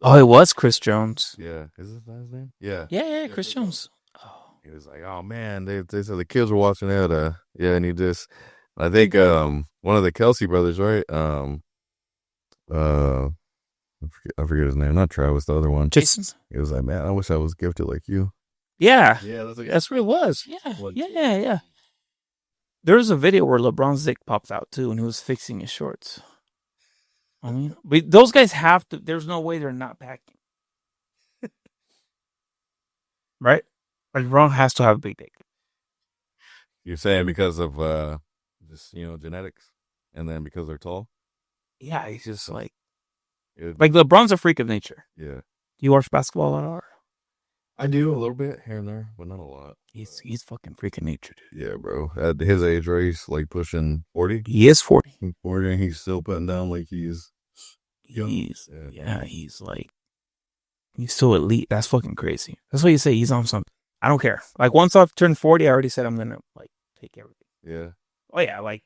Oh, it was Chris Jones. Yeah, is that his name? Yeah. Yeah, Chris Jones. Oh. He was like, "Oh man, they said the kids were watching that." Yeah, and he just, I think, one of the Kelsey brothers, right? I forget his name. Not Travis, the other one. Jason. He was like, "Man, I wish I was gifted like you." Yeah, Yeah, that's what it was. Yeah, What? yeah. There was a video where LeBron's dick popped out too, and he was fixing his shorts. I mean, but those guys have to. There's no way they're not packing, right? Like LeBron has to have a big dick. You're saying because of just genetics, and then because they're tall. Yeah, he's just like It, LeBron's a freak of nature. yeah, Do you watch basketball at all? I do a little bit here and there, but not a lot. He's fucking freak of nature, dude. Yeah, bro. At his age, right, he's like pushing 40. He is 40. 40, and he's still putting down like he's young. He's like he's so elite. That's fucking crazy. That's what you say. He's on something. I don't care. Like once I've turned 40, I already said I'm gonna like take everything. Yeah. Oh yeah, like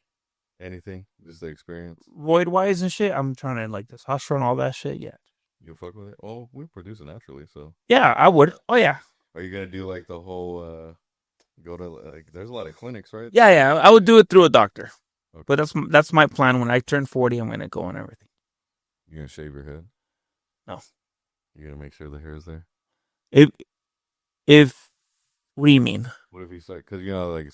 Anything, just the experience. roid wise and shit. I'm trying to like testosterone, all that shit. Yeah. You'll fuck with it. Oh, we produce it naturally, so. Yeah, I would. Oh yeah. Are you gonna do like the whole? Go to like. There's a lot of clinics, right? Yeah. I would do it through a doctor. Okay. But that's my plan. When I turn 40, I'm gonna go on everything. You gonna shave your head? No. You gonna make sure the hair is there? If what do you mean? What if you start? Because like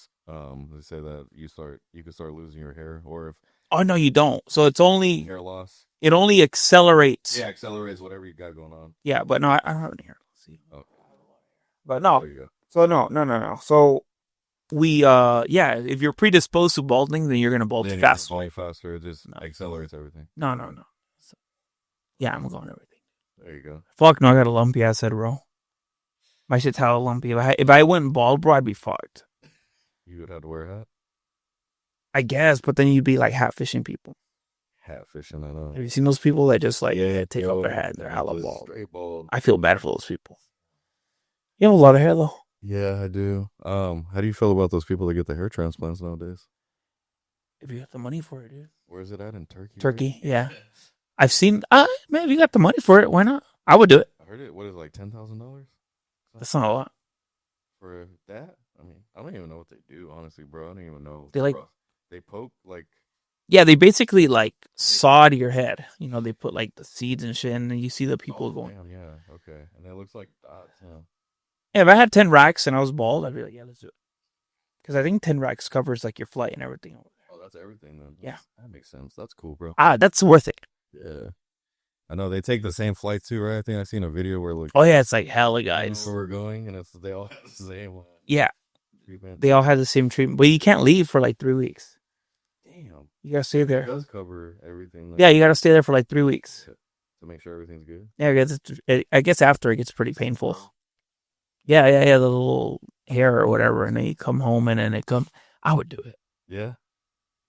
they say that you can start losing your hair, or if Oh no, you don't. So it's only hair loss. it only accelerates. Yeah, accelerates whatever you got going on. Yeah, but no, I don't have any hair. Let's see. Oh, But no. there you go. So no. So we if you're predisposed to balding, then you're gonna bald Then faster. you're faster. It just accelerates everything. No. So, yeah, I'm going everything. There you go. Fuck no, I got a lumpy ass head, bro. My shit's hella lumpy. If I went bald, bro, I'd be fucked. You would have to wear a hat. I guess, but then you'd be like hat fishing people. Hat fishing, I know. Have you seen those people that just like take off their hat? They're hella Just bald. straight bald. I feel bad for those people. You have a lot of hair though. Yeah, I do. How do you feel about those people that get the hair transplants nowadays? If you got the money for it, dude. Where is it at in Turkey? Turkey, yeah. I've seen. Man, if you got the money for it, why not? I would do it. I heard it. What is it, like $10,000 That's not a lot. for that? I mean, I don't even know what they do, honestly, bro. I don't even know. They like. They poke like. Yeah, they basically like sawed your head. You know, they put like the seeds and shit, and then you see the people going. Damn, yeah, okay, and it looks like dots. Yeah. Yeah, if I had 10 racks and I was bald, I'd be like, yeah, let's do it. Because I think 10 racks covers like your flight and everything over that's everything then. Yeah. That makes sense. That's cool, bro. That's worth it. Yeah. I know they take the same flight too, right? I think I seen a video where like Oh yeah, it's like hella guys. where we're going, and it's they all have the same Yeah, treatment. they all have the same treatment, but you can't leave for like 3 weeks. Damn, You gotta stay it there. does cover everything. Like, Yeah, you gotta stay there for like 3 weeks. to make sure everything's good. Yeah, I guess after it gets pretty painful. Yeah, yeah, yeah. The little hair or whatever, and then you come home, and then it comes. I would do it Yeah,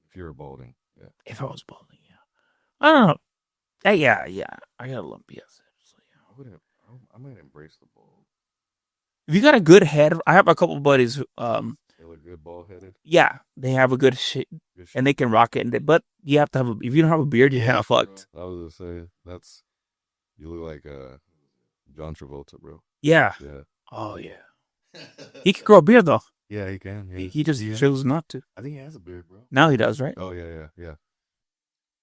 if you were balding, yeah. if I was balding. Yeah, I don't know. Yeah, yeah. I got a lumpy ass head. So yeah. I wouldn't. I might embrace the bald. If you got a good head, I have a couple of buddies who, They look good, bald headed. yeah, they have a good shit, and they can rock it. But you have to have if you don't have a beard, you're kind of fucked. I was gonna say that's you look like John Travolta, bro. Yeah. Yeah. Oh yeah. He could grow a beard though. Yeah, he can. Yeah. He just chose not to. I think he has a beard, bro. Now he does, right? Oh yeah. Yeah,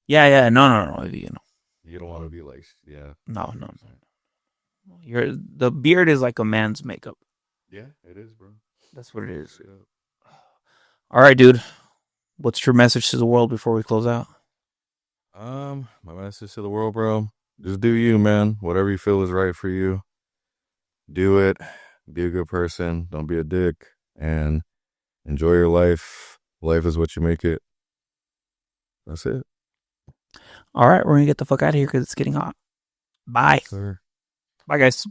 yeah. No. You don't want to be like, yeah. No. The beard is like a man's makeup. Yeah, it is, bro. That's what it is. All right, dude. What's your message to the world before we close out? My message to the world, bro. Just do you, man. Whatever you feel is right for you. Do it. Be a good person. Don't be a dick. And enjoy your life. Life is what you make it. That's it. All right, we're gonna get the fuck out of here because it's getting hot. Bye. Sir. Bye, guys.